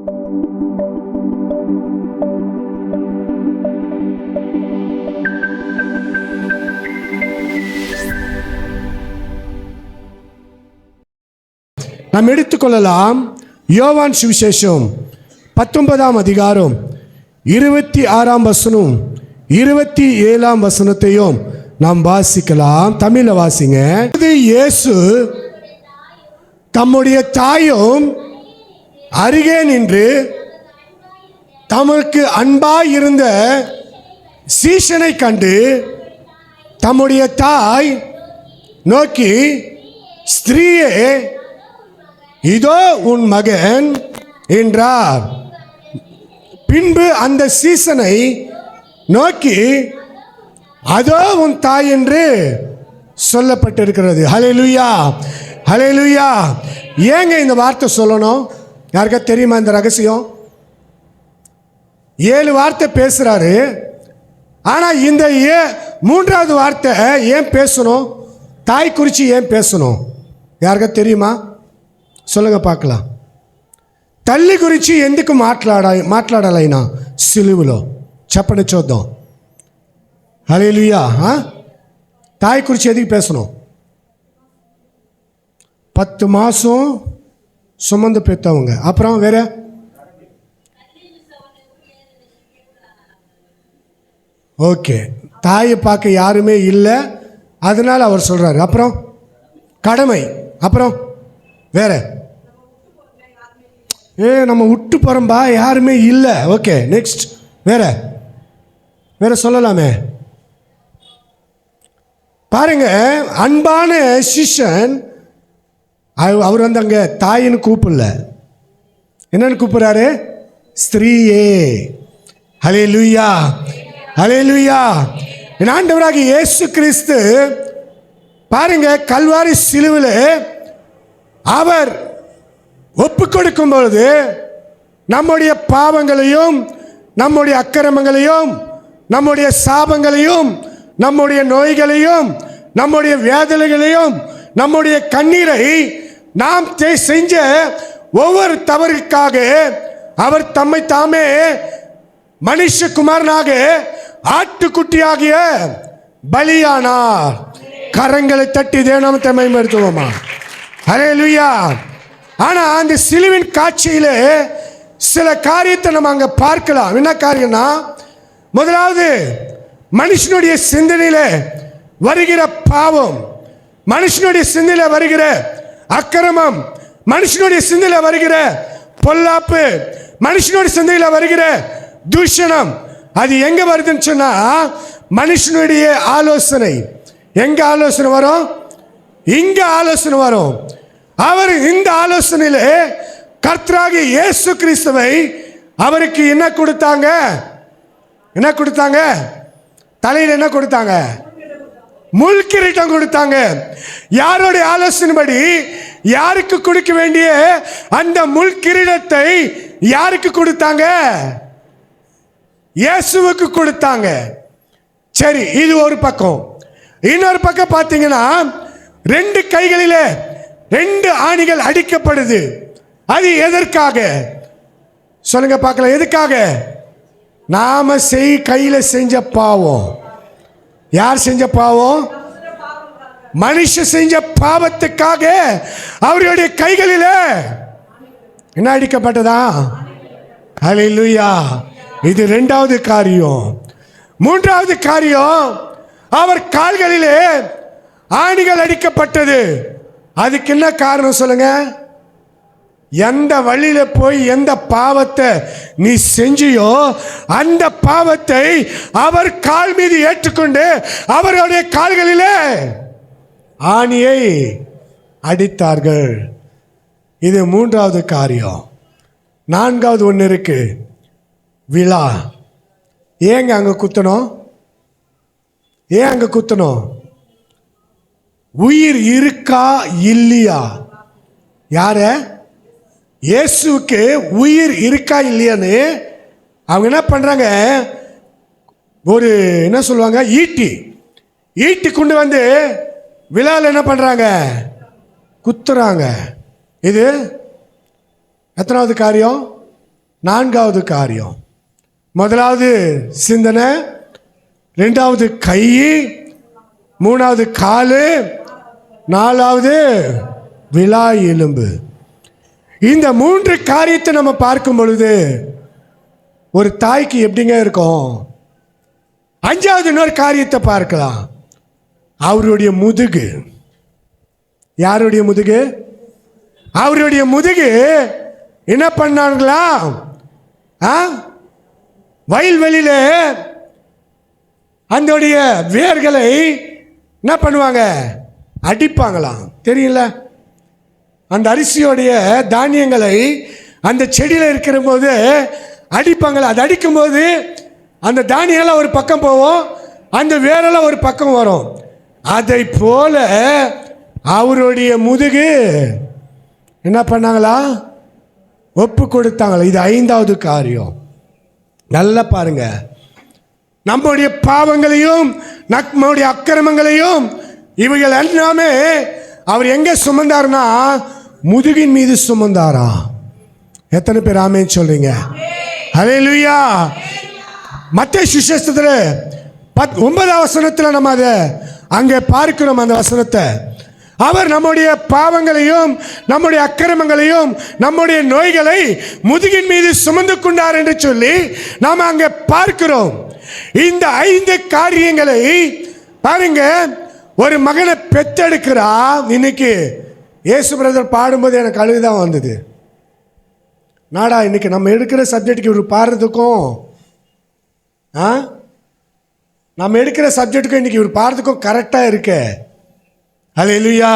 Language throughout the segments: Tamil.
நாம் எடுத்துக்கொள்ளலாம். யோவான் சுவிசேஷம் 19ஆம் அதிகாரம் 26ஆம் வசனம் 27ஆம் வசனத்தையும் நாம் வாசிக்கலாம். தமிழ வாசிங்க. இயேசு தம்முடைய தாயும் அருகே நின்று தமக்கு அன்பாய் இருந்த சீஷனை கண்டு தம்முடைய தாய் நோக்கி, ஸ்திரீயே, இதோ உன் மகன் என்றார். பின்பு அந்த சீசனை நோக்கி, அதோ உன் தாய் என்று சொல்லப்பட்டிருக்கிறது. ஹல்லேலூயா, ஹல்லேலூயா. ஏங்க இந்த வார்த்தை சொல்லணும்? யாருக்கா தெரியுமா இந்த ரகசியம்? 7 வார்த்தை பேசுறாரு. ஆனா இந்த 3வது வார்த்தை ஏன் பேசணும்? தாய் குறித்து ஏன் பேசணும்? யாருக்கா தெரியுமா? சொல்லுங்க பார்க்கலாம். తల్లి గురించి ఎందుకు మాట్లాడాలైనా సిలువలో చెప్పండి చూద్దాం. హల్లెలూయా. தாய் குறித்து எதுக்கு பேசணும்? 10 மாதம் சுமந்து பெற்றவங்க. அப்புறம் வேற ஓகே, தாயை பார்க்க யாருமே இல்லை, அதனால அவர் சொல்றாரு. அப்புறம் கடமை. அப்புறம் வேற நம்ம விட்டு போகிறோம்பா, யாருமே இல்லை. ஓகே, நெக்ஸ்ட் வேற சொல்லலாமே. பாருங்க, அன்பான சிஷ்யன் அவர் வந்து அங்கே தாயின்னு கூப்பிடல, என்னன்னு கூப்பிடுறாரு? ஸ்திரீயே. ஹல்லேலூயா, ஹல்லேலூயா. என் ஆண்டவராகிய இயேசு கிறிஸ்து பாருங்க, கல்வாரி சிலுவையில் அவர் ஒப்பு கொடுக்கும் பொழுது நம்முடைய பாவங்களையும் நம்முடைய அக்கிரமங்களையும் நம்முடைய சாபங்களையும் நம்முடைய நோய்களையும் நம்முடைய வேதனைகளையும் நம்முடைய கண்ணீரை நாம் செஞ்ச ஒவ்வொரு தவறுக்காக அவர் தம்மை தாமே மனுஷகுமாரனாக ஆட்டுக்குட்டியாகிய பலியானார். கரங்களை தட்டி தேவநாமத்தை மகிமைப்படுத்துவோமா? ஹல்லேலூயா. ஆனால் அந்த சிலுவின் காட்சியில் சில காரியத்தை நம்ம அங்கே பார்க்கலாம். என்ன காரியம்னா, முதலாவது மனுஷனுடைய சிந்தனையில் வருகிற பாவம், மனுஷனுடைய சிந்தனையில் வருகிற அக்கிரமம், மனுஷனுடைய சிந்தனையில் வருகிற பொல்லாப்பு, மனுஷனுடைய சிந்தனையில் வருகிற தூஷணம், அது எங்கே வருதுன்னு சொன்னால் மனுஷனுடைய ஆலோசனை. எங்கே ஆலோசனை வரும்? இங்கே ஆலோசனை வரும். அவர் இந்த ஆலோசனையில் கர்த்தராகிய இயேசு கிறிஸ்துவை அவருக்கு என்ன கொடுத்தாங்க? என்ன கொடுத்தாங்க? தலையில் என்ன கொடுத்தாங்க? முள் கிரீடம் கொடுத்தாங்க. யாருடைய ஆலோசனைப்படி யாருக்கு கொடுக்க வேண்டிய அந்த முள் கிரீடத்தை யாருக்கு கொடுத்தாங்க? இயேசுவுக்கு கொடுத்தாங்க. சரி, இது ஒரு பக்கம். இன்னொரு பக்கம் பார்த்தீங்கன்னா 2 கைகளில் 2 ஆணிகள் அடிக்கப்படுது. அது எதற்காக சொல்லுங்க பார்க்கலாம்? எதுக்காக? நாம கையில் செஞ்ச பாவம். யார் செஞ்ச பாவம்? மனுஷன் செஞ்ச பாவத்துக்காக அவருடைய கைகளில் என்ன அடிக்கப்பட்டதா? ஹல்லேலூயா. இது 2வது காரியம். 3வது காரியம், அவர் கால்களிலே ஆணிகள் அடிக்கப்பட்டது. அதுக்கு என்ன காரணம் சொல்லுங்க? எந்த வழியில போய் எந்த பாவத்தை நீ செஞ்சியோ அந்த பாவத்தை அவர் கால் மீது ஏற்றுக்கொண்டு அவருடைய கால்களிலே ஆணியை அடித்தார்கள். இது 3வது காரியம். 4வது ஒன்று இருக்கு, விழா. ஏங்க அங்க குத்தணும்? ஏன் அங்க குத்தணும்? உயிர் இருக்கா இல்லையா? யார? இயேசுவுக்கு உயிர் இருக்கா இல்லையான்னு அவங்க என்ன பண்றாங்க? ஒரு என்ன சொல்லுவாங்க, ஈட்டி கொண்டு வந்து விழாவில் என்ன பண்றாங்க? குத்துறாங்க. இது எத்தனாவது காரியம்? நான்காவது காரியம். முதலாவது சிந்தனை, ரெண்டாவது கை, மூணாவது காலு, நாலாவது விலா எலும்பு. இந்த மூன்று காரியத்தை நம்ம பார்க்கும் பொழுது ஒரு தாய்க்கு எப்படிங்க இருக்கும்? அஞ்சாவது இன்னொரு காரியத்தை பார்க்கலாம். அவருடைய முதுகு. யாருடைய முதுகு? அவருடைய முதுகு என்ன பண்ணாங்களா? வயல்வெளியில அதோடைய வேர்களை என்ன பண்ணுவாங்க? அடிப்பாங்களாம். தெரியல, அந்த அரிசியோடைய தானியங்களை அந்த செடியில் இருக்கிற போது அடிப்பாங்களா. அது அடிக்கும்போது அந்த தானியெல்லாம் ஒரு பக்கம் போவோம், அந்த வேரெல்லாம் ஒரு பக்கம் வரும். அதை போல அவருடைய முதுகு என்ன பண்ணாங்களா? ஒப்பு கொடுத்தாங்களா. இது ஐந்தாவது காரியம். நல்லா பாருங்க. நம்முடைய பாவங்களையும் நம்முடைய அக்கிரமங்களையும் இவைகள் எல்லாமே அவர் எங்க சுமந்தார்னா முதுகின் மீது சுமந்தாரா. எத்தனை பேர் ஆமென் சொல்றீங்க? ஹல்லேலூயா. மத்தேயு சுவிசேஷத்துல 9ஆம் வசனத்துல நம்ம அதை அங்கே பார்க்கிறோம். அந்த வசனத்தை அவர் நம்முடைய பாவங்களையும் நம்முடைய அக்கிரமங்களையும் நம்முடைய நோய்களை முதுகின் மீது சுமந்து கொண்டார் என்று சொல்லி நாம் அங்கே பார்க்கிறோம். இந்த 5 காரியங்களை பாருங்க. ஒரு மகனை பெத்தெடுக்கிறா. இன்னைக்கு இயேசு பிரதர் பாடும்போது எனக்கு அழுகுதான் வந்தது. நாடா இன்னைக்கு நம்ம எடுக்கிற சப்ஜெக்டுக்கு இவர் பாடுறதுக்கும் நம்ம எடுக்கிற சப்ஜெக்டுக்கும் இன்னைக்கு இவர் பாடுறதுக்கும் கரெக்டாக இருக்கு. ஹல்லேலூயா.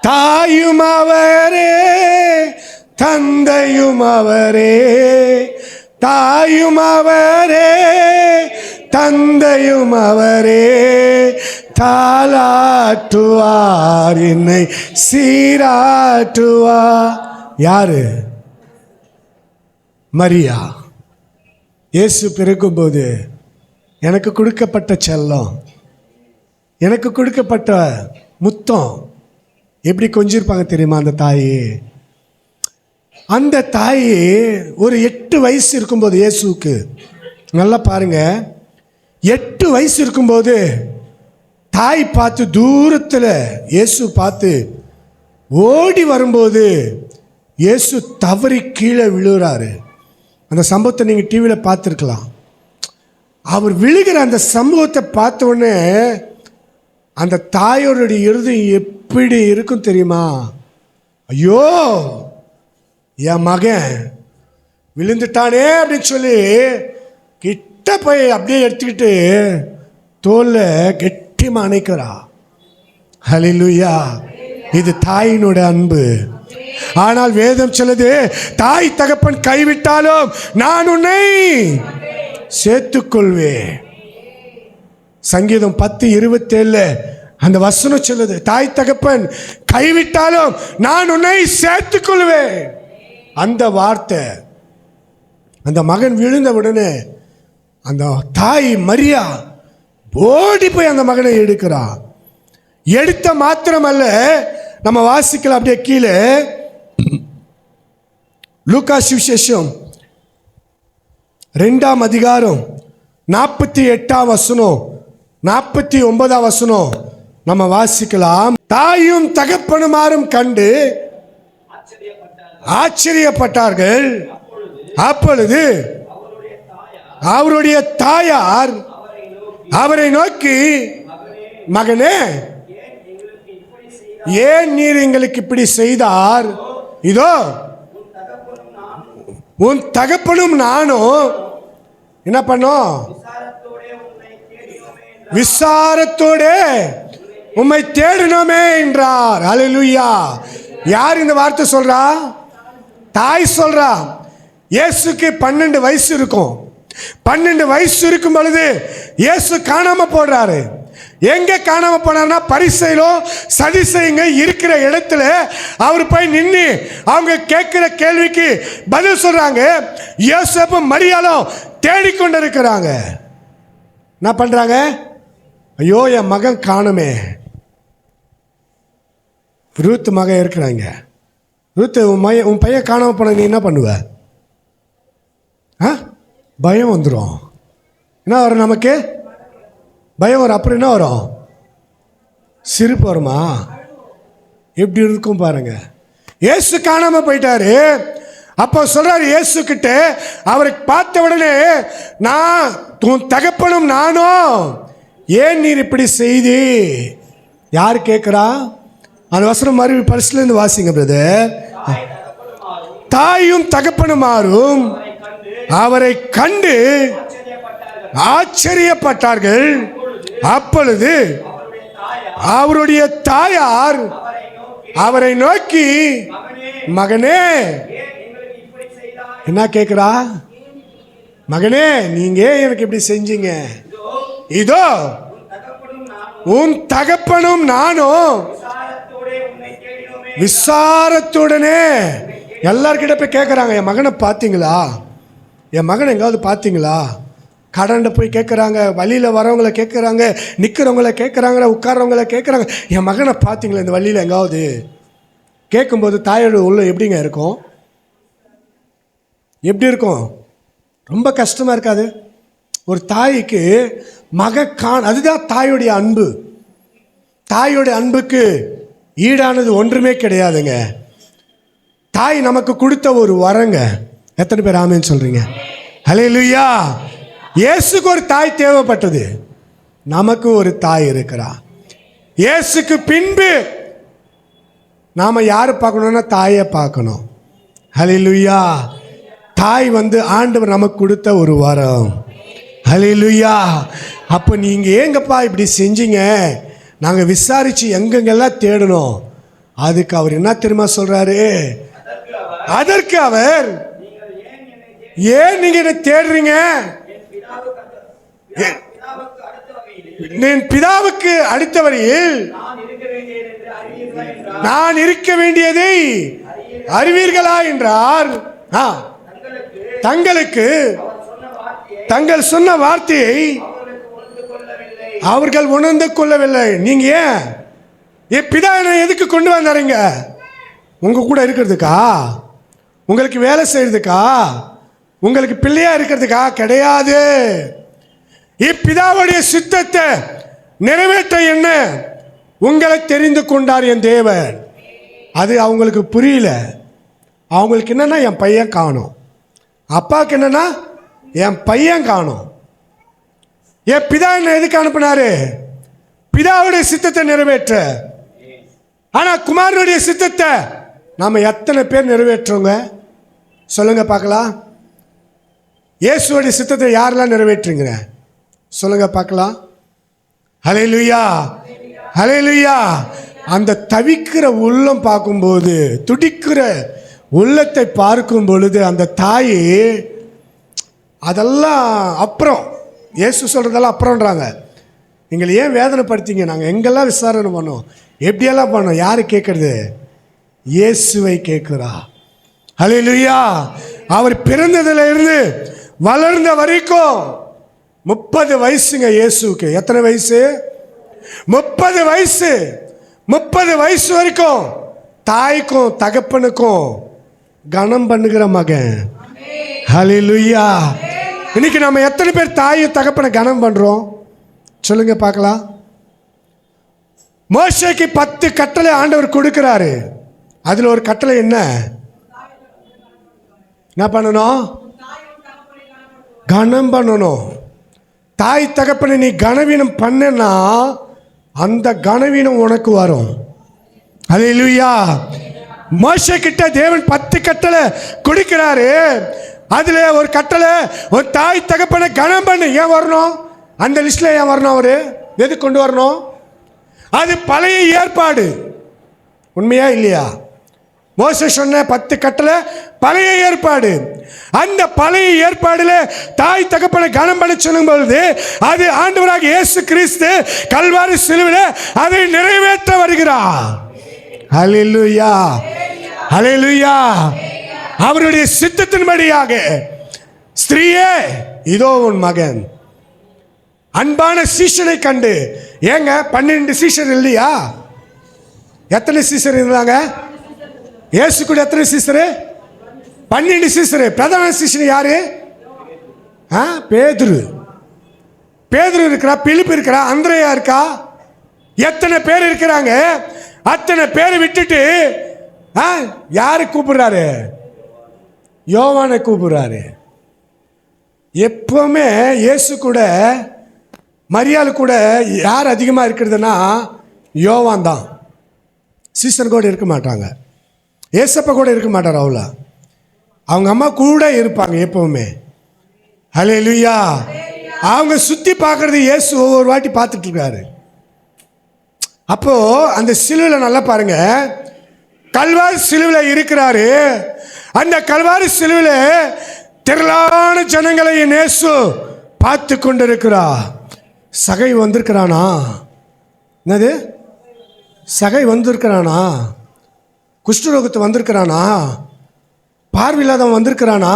தாயும் அவரே, தந்தையும் அவரே, தாயும் அவரே, தந்தையும் அவரே, தாலாட்டுவார் என்னை சீராட்டுவார். யாரு? மரியா. இயேசு பிறக்கும்போது எனக்கு கொடுக்கப்பட்ட செல்லம், எனக்கு கொடுக்கப்பட்ட முத்தம் எப்படி கொஞ்சிருப்பாங்க தெரியுமா அந்த தாய்? அந்த தாய் ஒரு 8 வயசு இருக்கும்போது இயேசுக்கு, நல்லா பாருங்க, 8 வயசு இருக்கும்போது தாய் பார்த்து தூரத்தில் இயேசு பார்த்து ஓடி வரும்போது இயேசு தவறி கீழே விழுறாரு. அந்த சம்பவத்தை நீங்கள் டிவியில் பார்த்துருக்கலாம். அவர் விழுகிற அந்த சம்பவத்தை பார்த்த உடனே அந்த தாயோருடைய இருதயம் எப்படி இருக்கும் தெரியுமா? ஐயோ என் மகன் விழுந்துட்டானே அப்படின்னு சொல்லி கிட்ட போய் அப்படியே எடுத்துக்கிட்டு தோல்ல கெட்டிமா அணைக்கிறா. ஹல்லேலூயா. இது தாயினோட அன்பு. ஆனால் வேதம் சொல்லுது, தாய் தகப்பன் கைவிட்டாலும் நான் உன்னை சேர்த்துக்கொள்வேன். சங்கீதம் 10:27 அந்த வசனம் சொல்லுது, தாய் தகப்பன் கைவிட்டாலும் நான் உன்னை சேர்த்துக்கொள்வேன். அந்த வார்த்தை அந்த மகன் விழுந்த உடனே அந்த தாய் மரியா ஓடி போய் அந்த மகனை எடுக்கிறா. எடுத்த மாத்திரமல்ல, நம்ம வாசிக்கலாம் அப்படியே கீழே, லூக்கா சுவிசேஷம் 2ஆம் அதிகாரம் 48ஆம் வசனம் 49ஆம் வசனம் நம்ம வாசிக்கலாம். தாயும் தகப்பனுமாரும் கண்டு ஆச்சரியப்பட்டார்கள். அப்பொழுது அவருடைய தாயார் அவரை நோக்கி, மகனே, ஏன் நீர் எங்களுக்கு இப்படி செய்தார்? இதோ உன் தகப்பனும் நானும் என்ன பண்ணோம்? விசாரத்தோட உம்மை தேடினோமே என்றார். ஹல்லேலூயா. யார் இந்த வார்த்தை சொல்றா? தாய் சொல்றா. இயேசுக்கு 12 வயசு இருக்கும். 12 வயசு இருக்கும் பொழுது இயேசு காணாம போடுறாரு. எங்க காணாம போனார்னா பரிசையிலோ சதிசைங்க இருக்கிற இடத்துல அவர் போய் நின்று அவங்க கேட்கிற கேள்விக்கு பதில் சொல்றாங்க. யோசேப்பும் மரியாளும் தேடிக்கொண்டு இருக்கிறாங்க. என்ன பண்றாங்க? ஐயோ என் மகன் காணுமே. ரூத் மகன் இருக்கிறாங்க. ரூத், உன் பையன் காணாம போன, நீ என்ன பண்ணுவ? பயம் வந்துடும். என்ன வரும் நமக்கு? பயம் வரும். அப்புறம் என்ன வரும்? சிரிப்பு வருமா? எப்படி இருக்கும் பாருங்க. இயேசு காணாம போயிட்டாரு. அப்போ சொல்றாரு இயேசு கிட்ட, அவரை பார்த்த உடனே, நான் உன் தகப்பனும் நானும், ஏன் நீர் இப்படி செய்தி? யார் கேட்கிறா? அந்த வசனம் மறுபடி பரிசுலேருந்து வாசிங்க பிரதர். தாயும் தகப்பனுமாரும் அவரை கண்டு ஆச்சரியப்பட்டார்கள். அப்பொழுது அவருடைய தாயார் அவரை நோக்கி, மகனே, என்ன கேட்கிறா? மகனே, நீங்க எனக்கு இப்படி செஞ்சீங்க? இதோ உன் தகப்பனும் நானும் விசாரத்துடனே எல்லார்கிட்ட போய் கேட்குறாங்க, என் மகனை பார்த்தீங்களா? என் மகனை எங்காவது பார்த்தீங்களா? கடன்ட போய் கேட்குறாங்க, வழியில் வரவங்கள கேட்குறாங்க, நிற்கிறவங்கள கேட்குறாங்க, உட்கார்றவங்கள கேட்குறாங்க, என் மகனை பார்த்தீங்களா இந்த வழியில் எங்காவது? கேட்கும்போது தாயோட உள்ள எப்படிங்க இருக்கும்? எப்படி இருக்கும்? ரொம்ப கஷ்டமாக இருக்காது? ஒரு தாய்க்கு அதுதான் தாயோடைய அன்பு. தாயோடைய அன்புக்கு ஈடானது ஒன்றுமே கிடையாதுங்க. தாய் நமக்கு கொடுத்த ஒரு வரங்க. எத்தனை பேர் ஆமென் சொல்றீங்க? ஹல்லேலூயா. இயேசுக்கு ஒரு தாய் தேவைப்பட்டது, நமக்கு ஒரு தாய் இருக்கிறா. இயேசுக்கு பின்பு நாம யாரை பார்க்கணும்னா தாயை பார்க்கணும். ஹல்லேலூயா. தாய் ஆண்டவர் நமக்கு கொடுத்த ஒரு வரம். ஹல்லேலூயா. அப்போ நீங்க ஏங்கப்பா இப்படி செஞ்சீங்க? நாங்கள் விசாரிச்சு எங்கெங்கெல்லாம் தேடணும். அதுக்கு அவர் என்ன தெரியுமா சொல்றாரு? அதற்கு அவர், ஏன் நீங்க என்ன தேடுறீங்க? என் பிதாவுக்கு அடுத்த வழியில் நான் இருக்க வேண்டியதை அறிவீர்களா என்றார். தங்களுக்கு தங்கள் சொன்ன வார்த்தையை அவர்கள் உணர்ந்து கொள்ளவில்லை. நீங்க ஏன் பிதா எதுக்கு கொண்டு வந்தாருங்க? உங்க கூட இருக்கிறதுக்கா? உங்களுக்கு வேலை செய்யறதுக்கா? உங்களுக்கு பிள்ளையா இருக்கிறதுக்கா? கிடையாது. இப்பிதாவுடைய சித்தத்தை நிறைவேற்ற என்ன உங்களை தெரிந்து கொண்டார் என் தேவன். அது அவங்களுக்கு புரியல. அவங்களுக்கு என்னன்னா என் பையன் காணும், அப்பாவுக்கு என்னன்னா என் பையன் காணும். என் பிதா என்ன எதுக்கு அனுப்பினாரு? பிதாவுடைய சித்தத்தை நிறைவேற்ற. ஆனா குமாரனுடைய சித்தத்தை நாம எத்தனை பேர் நிறைவேற்றுங்க? சொல்லுங்க பார்க்கலாம். இயேசுடைய சித்தத்தை யாரெல்லாம் நிறைவேற்றுங்க? சொல்லுங்க பார்க்கலாம். ஹல்லேலூயா, ஹல்லேலூயா. அந்த தவிக்கிற உள்ளம் பார்க்கும்போது, துடிக்கிற உள்ளத்தை பார்க்கும் பொழுது, அந்த தாய் அதெல்லாம் அப்புறம், இயேசு சொல்றதெல்லாம் அப்புறம்ன்றாங்க. எங்களை ஏன் வேதனைப்படுத்திங்க? நாங்கள் எங்கெல்லாம் விசாரணை பண்ணோம், எப்படியெல்லாம் பண்ணோம். யாரு கேட்கறது? இயேசுவை கேட்கிறா. ஹல்லேலூயா. அவர் பிறந்ததுல இருந்து வளர்ந்த வரைக்கும் 30 வயசுங்க இயேசுக்கு. எத்தனை வயசு? 30 வயசு. 30 வயசு வரைக்கும் தாய்க்கும் தகப்பனுக்கும் கனம் பண்ணுகிற மகன். ஹல்லேலூயா. இன்னைக்கு நம்ம எத்தனை பேர் தாய் தகப்பனை கனம் பண்றோம்? சொல்லுங்க பார்க்கலாம். மோசேக்கு 10 கட்டளை ஆண்டவர் கொடுக்கிறாரு. அதுல ஒரு கட்டளை என்ன பண்ணணும்? கனம் பண்ணணும். தாய் தகப்பனை நீ கனவீனம் பண்ணனா அந்த கனவீனம் உனக்கு வரும். ஹல்லேலூயா. மோசே கிட்ட தேவன் 10 கட்டளை கொடுக்கிறாரு. அதுல ஒரு கட்டளை, ஒரு தாய் தகப்பனை கனம் பண்ணு. ஏன் வரணும் அந்த லிஸ்ட்ல? ஏன் வரணும்? அவரு எது கொண்டு வரணும்? அது பழைய ஏற்பாடு. உண்மையா இல்லையா? மோசே சொன்ன 10 கட்டளை பழைய ஏற்பாடு. அந்த பழைய ஏற்பாடுல தாய் தகப்பனை கனம் பண்ண சொல்லும் பொழுது, அது ஆண்டவராக இயேசு கிறிஸ்து கல்வாரி சிலுவையில் அதை நிறைவேற்ற வருகிறார். ஹல்லேலூயா, ஹல்லேலூயா. அவருடைய சித்தத்தின்படியாக, ஸ்திரீயே இதோ உன் மகன். அன்பான சீஷனை கண்டு. ஏங்க 12 சீஷர் இல்லையா? எத்தனை சீஷர் இருந்தாங்க? இயேசு கூட எத்தனை சீஷரு? 12 சீஷரு. பிரதான சீஷர் யாரு? பேதுரு இருக்கிறா, பிலிப்பு இருக்கிறா, அந்திரேயா இருக்கா, எத்தனை பேர் இருக்கிறாங்க. அத்தனை பேரை விட்டுட்டு யாரு கூப்பிடுறாரு? யோவானை கூப்பிடுறாரு. எப்பவுமே இயேசு கூட மரியாதை கூட யார் அதிகமாக இருக்கிறதுனா யோவான் தான். சீசர் கூட இருக்க மாட்டாங்க, ஏசப்பா கூட இருக்க மாட்டார். அவ்வளோ அவங்க அம்மா கூட இருப்பாங்க எப்பவுமே. ஹல்லேலூயா. அவங்க சுற்றி பார்க்கறது இயேசு ஒவ்வொரு வாட்டி பார்த்துட்டு இருக்காரு. அப்போ அந்த சிலுவையில் நல்லா பாருங்க, கல்வாரி சிலுவையில் இருக்கிறாரு. அந்த கல்வாரி சிலுவையில் திரளான ஜனங்களை இயேசு பார்த்து கொண்டிருக்கிறா. சகை வந்திருக்கிறானா? என்னது சகை வந்திருக்கிறானா? குஷ்டரோகத்தை வந்திருக்கிறானா? பார்வையில்லாதவன் வந்திருக்கிறானா?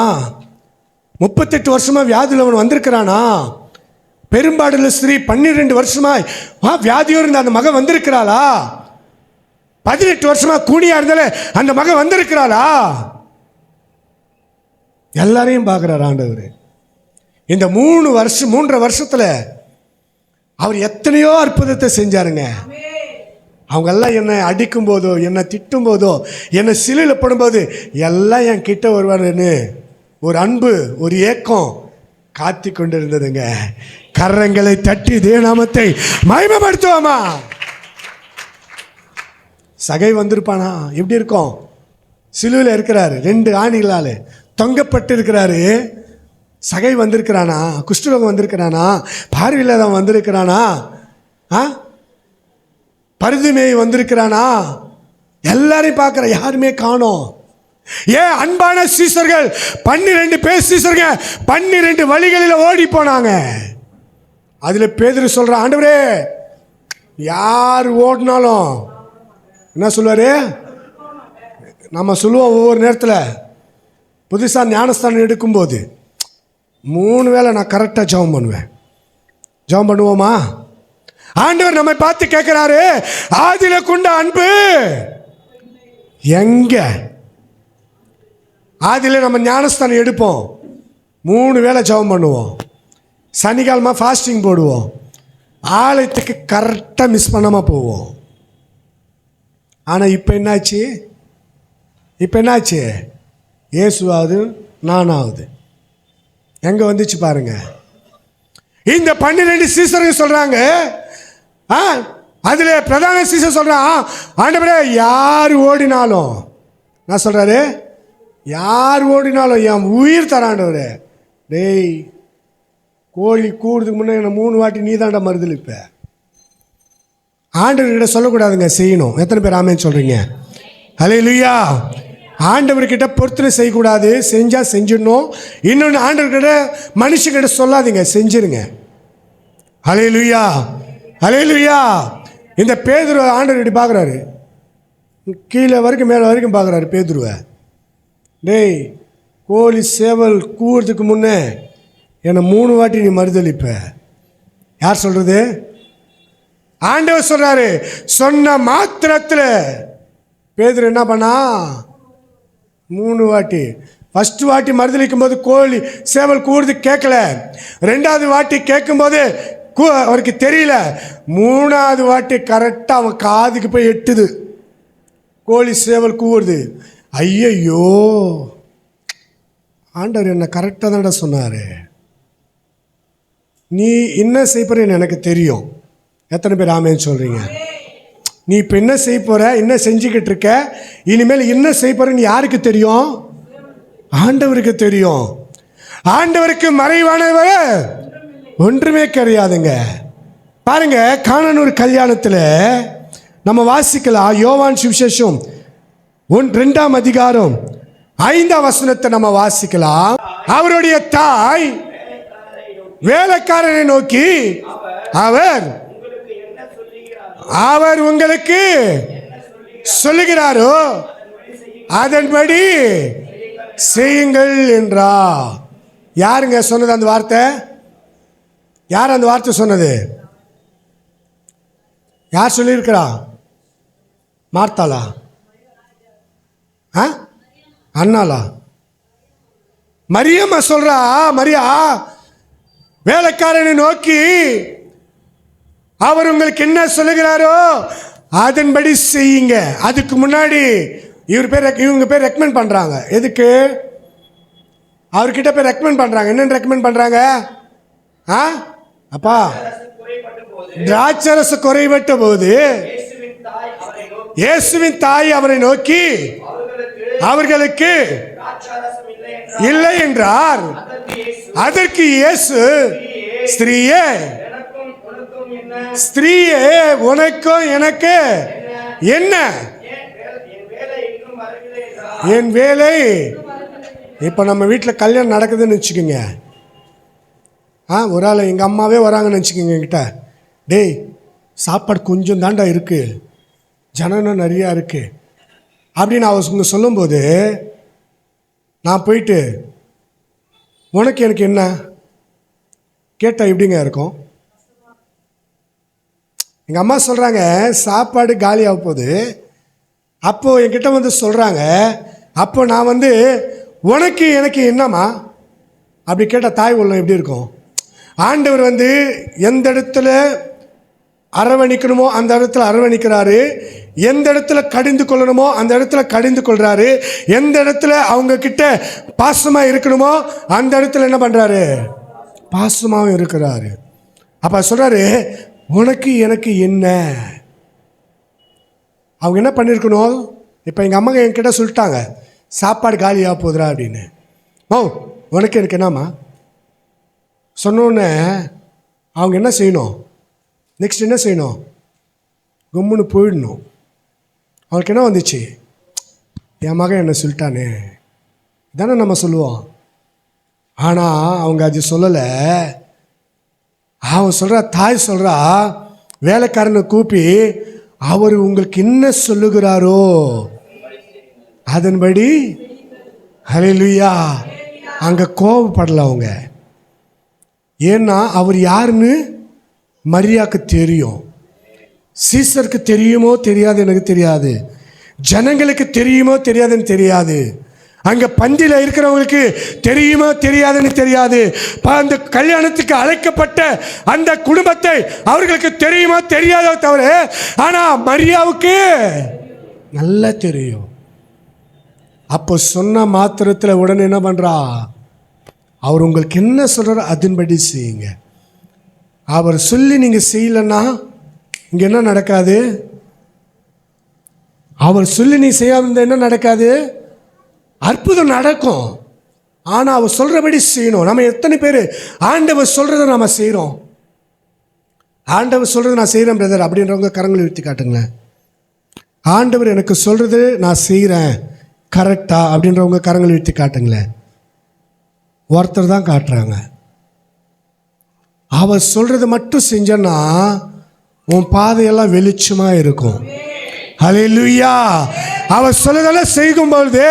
38 வருஷமா வியாதியில் வந்திருக்கிறானா? பெரும்பாடுள்ள ஸ்திரீ 12 வருஷமாய் வியாதியோடு இருந்த அந்த மகன் வந்திருக்கிறாளா? 18 வருஷமா கூனியா இருந்தால அந்த மகன் வந்திருக்கிறாளா? எல்லாரையும் பார்க்கிறார் ஆண்டவர். இந்த 3.5 வருஷத்துல அவர் எத்தனையோ அற்புதத்தை செஞ்சாருங்க. அவங்க எல்லாம் என்னை அடிக்கும் போதோ, என்னை திட்டும் போதோ, என்னை சிலுவையில் படும்போது எல்லாம் என் கிட்ட வருவாருன்னு ஒரு அன்பு, ஒரு ஏக்கம் காத்து கொண்டு இருந்ததுங்க. கரங்களை தட்டி தேவநாமத்தை மகிமைப்படுத்துவோமா? சகை வந்திருப்பானா? எப்படி இருக்கும்? சிலுவையில் இருக்கிறாரு, 2 ஆணிகளால் தொங்கப்பட்டு இருக்கிறாரு. சகை வந்திருக்கிறானா? குஷ்டரோகம் வந்திருக்கிறானா? பார்வையில்லாதவன் வந்திருக்கிறானா? பருதுமேய் வந்திருக்கிறானா? எல்லாரையும் பார்க்குற, யாருமே காணோம். ஏன் அன்பான சீசர்கள் 12 பேர் சீசர்கள் 12 வழிகளில் ஓடி போனாங்க. அதில் பேதுரு சொல்கிறான், ஆண்டவரே யார் ஓடினாலும் என்ன சொல்லுவார்? நம்ம சொல்லுவோம் ஒவ்வொரு நேரத்தில் புதுசாக ஞானஸ்தானம் எடுக்கும்போது 3 வேளை நான் கரெக்டாக ஜெபம் பண்ணுவேன். ஜெபம் பண்ணுவோமா? ஆண்டவர் நம்மை பார்த்து கேட்கிறாரு, ஆதில கொண்ட அன்பு எங்க? ஆதில நம்ம ஞானஸ்தானம் எடுப்போம், 3 வேளை ஜெபம் பண்ணுவோம், சனிக்கிழமை ஃபாஸ்டிங் போடுவோம், ஆலயத்துக்கு கரெக்டாக மிஸ் பண்ணாமல் போவோம். ஆனால் இப்போ என்னாச்சு? இயேசுவாவது நானாவது எங்கே வந்துச்சு பாருங்க. இந்த 12 சீசர்கள் சொல்கிறாங்க, அதில் பிரதான சீசர் சொல்கிறான், ஆண்டவரே யார் ஓடினாலும், நான் சொல்கிறாரு, யார் ஓடினாலும் என் உயிர் தராண்டவர். டேய், கோழி கூடுறதுக்கு முன்னே என்ன 3 வாட்டி நீ தாண்டா மறுதளிப்ப. ஆண்டவர்கிட்ட சொல்லக்கூடாதுங்க, செய்யணும். எத்தனை பேர் ஆமேன்னு சொல்கிறீங்க? ஹல்லேலூயா. ஆண்டவர்கிட்ட பொறுத்தனை செய்யக்கூடாது, செஞ்சால் செஞ்சிடணும். இன்னொன்று, ஆண்டவர்கிட்ட மனுஷங்கிட்ட சொல்லாதீங்க, செஞ்சிருங்க. ஹல்லேலூயா, ஹல்லேலூயா. இந்த பேதுருவை ஆண்டவர் இப்படி பார்க்குறாரு, கீழே வரைக்கும் மேலே வரைக்கும் பார்க்குறாரு பேதுருவை. டேய், கோழி சேவல் கூறதுக்கு முன்னே என்னை 3 வாட்டி நீ மறுதளிப்ப. யார் சொல்கிறது? ஆண்டவர் சொல்கிறாரு. சொன்ன மாத்திரத்தில் பேதுரு என்ன பண்ணா? 3 வாட்டி. ஃபஸ்ட்டு வாட்டி மறுதளிக்கும் போது கோழி சேவல் கூறுது கேட்கல. 2வது வாட்டி கேட்கும்போது அவருக்கு தெரியல. 3வது வாட்டி கரெக்டாக அவன் காதுக்கு போய் எட்டுது, கோழி சேவல் கூறுது. ஐயையோ, ஆண்டவர் என்ன கரெக்டாக தான்டா சொன்னார். நீ என்ன செய்யப்படுறன்னு எனக்கு தெரியும். எத்தனை பேர் ஆமேன்னு சொல்கிறீங்க? நீ இப்போ என்ன செய்ய போகிற, என்ன செஞ்சுக்கிட்டு இருக்க, இனிமேல் என்ன செய்ய போகிறன்னு யாருக்கு தெரியும்? ஆண்டவருக்கு தெரியும். ஆண்டவருக்கு மறைவானவர் ஒன்றுமே கிடையாதுங்க. பாருங்க, கானானூர் கல்யாணத்தில் நம்ம வாசிக்கலாம். யோவான் சுவிசேஷம் 2ஆம் அதிகாரம் 5ஆம் வசனத்தை நம்ம வாசிக்கலாம். அவருடைய தாய் வேலைக்காரனை நோக்கி, அவர் உங்களுக்கு சொல்லுகிறாரோ அதன்படி செய்யுங்கள் என்றா. யாருங்க சொன்னது அந்த வார்த்தை? யார் அந்த வார்த்தை சொன்னது? யார் சொல்லியிருக்கிறா? மார்த்தாளா? அண்ணாளா? மரியம்மா சொல்றா. மரியா வேலைக்காரனை நோக்கி அவர் உங்களுக்கு என்ன சொல்லுகிறாரோ அதன்படி செய்யுங்க. அதுக்கு முன்னாடி இவங்க பேர் ரெக்கமெண்ட் பண்றாங்க. எதுக்கு? அவர்கிட்ட போய் ரெக்கமெண்ட் பண்றாங்க. என்னன்னு ரெக்கமெண்ட் பண்றாங்க? அப்பா, திராட்சரசு குறைபட்ட போது இயேசுவின் தாய் அவரை நோக்கி அவர்களுக்கு இல்லை என்றார். அதற்கு இயேசு, ஸ்திரீயே உனக்கும் எனக்கு என்ன? என் வேலை. இப்ப நம்ம வீட்டில் கல்யாணம் நடக்குதுன்னு வச்சுக்கோங்க. ஒரு ஆள் எங்கள் அம்மாவே வராங்கன்னு வச்சுக்கோங்க என்கிட்ட, டேய் சாப்பாடு கொஞ்சம் தாண்டா இருக்கு, ஜனனம் நிறையா இருக்கு அப்படின்னு அவங்க சொல்லும்போது நான் போயிட்டு உனக்கு எனக்கு என்ன கேட்டால் எப்படிங்க இருக்கும்? எங்கள் அம்மா சொல்கிறாங்க சாப்பாடு காலியாக போகுது. அப்போது என்கிட்ட வந்து சொல்கிறாங்க, அப்போ நான் வந்து உனக்கு எனக்கு என்னம்மா அப்படி கேட்டால் தாய் உள்ளம் எப்படி இருக்கும்? ஆண்டவர் வந்து எந்த இடத்துல அரவணிக்கணுமோ அந்த இடத்துல அரவணிக்கிறாரு, எந்த இடத்துல கடிந்து கொள்ளணுமோ அந்த இடத்துல கடிந்து கொள்றாரு, எந்த இடத்துல அவங்க கிட்ட பாசமா இருக்கணுமோ அந்த இடத்துல என்ன பண்றாரு? பாசமாவும் இருக்கிறாரு. அப்ப சொல்றாரு உனக்கு எனக்கு என்ன? அவங்க என்ன பண்ணிருக்கணும்? இப்ப எங்க அம்மா என்கிட்ட சொல்லிட்டாங்க சாப்பாடு காலியா போதுரா அப்படின்னு. உனக்கு எனக்கு என்னம்மா சொன்னோன்னே அவங்க என்ன செய்யணும்? நெக்ஸ்ட் என்ன செய்யணும்? கும்முன்னு போயிடணும். அவளுக்கு என்ன வந்துச்சு? என் மகன் என்ன சொல்லிட்டானே தானே நம்ம சொல்லுவோம். ஆனால் அவங்க அது சொல்லலை. அவன் சொல்கிறா, தாய் சொல்கிறா, வேலைக்காரனை கூப்பி அவர் உங்களுக்கு என்ன சொல்லுகிறாரோ அதன்படி. ஹல்லேலூயா. அங்கே கோபப்படலை அவங்க. ஏன்னா அவர் யாருன்னு மரியாக்கு தெரியும். சீசருக்கு தெரியுமோ தெரியாது எனக்கு தெரியாது, ஜனங்களுக்கு தெரியுமோ தெரியாதுன்னு தெரியாது, அங்க பந்தியில் இருக்கிறவங்களுக்கு தெரியுமோ தெரியாதுன்னு தெரியாது, அந்த கல்யாணத்துக்கு அழைக்கப்பட்ட அந்த குடும்பத்தை அவர்களுக்கு தெரியுமோ தெரியாதோ தவிர, ஆனா மரியாவுக்கு நல்லா தெரியும். அப்போ சொன்ன மாத்திரத்தில் உடனே என்ன பண்றா? அவர் உங்களுக்கு என்ன சொல்றாரோ அதன்படி செய்யுங்க. அவர் சொல்லி நீங்க செய்யலன்னா இங்க என்ன நடக்காது? அவர் சொல்லி நீ செய்யாம இருந்தா என்ன நடக்காது? அற்புதம் நடக்கும். ஆனா அவர் சொல்றபடி செய்யணும். நம்ம எத்தனை பேர் ஆண்டவர் சொல்றதை நாம செய்யறோம்? ஆண்டவர் சொல்றது நான் செய்யறேன் பிரதர் அப்படின்றவங்க கரங்களை உயர்த்தி காட்டுங்களேன். ஆண்டவர் எனக்கு சொல்றது நான் செய்யறேன் கரெக்டா அப்படின்றவங்க கரங்களை உயர்த்தி காட்டுங்களேன். ஒருத்தர் தான் காட்டுறாங்க. அவர் சொல்றது மட்டும் செஞ்சனா உன் பாதையெல்லாம் வெளிச்சமா இருக்கும். ஹல்லேலூயா. அவர் சொல்றதெல்லாம் செய்யும் பொழுது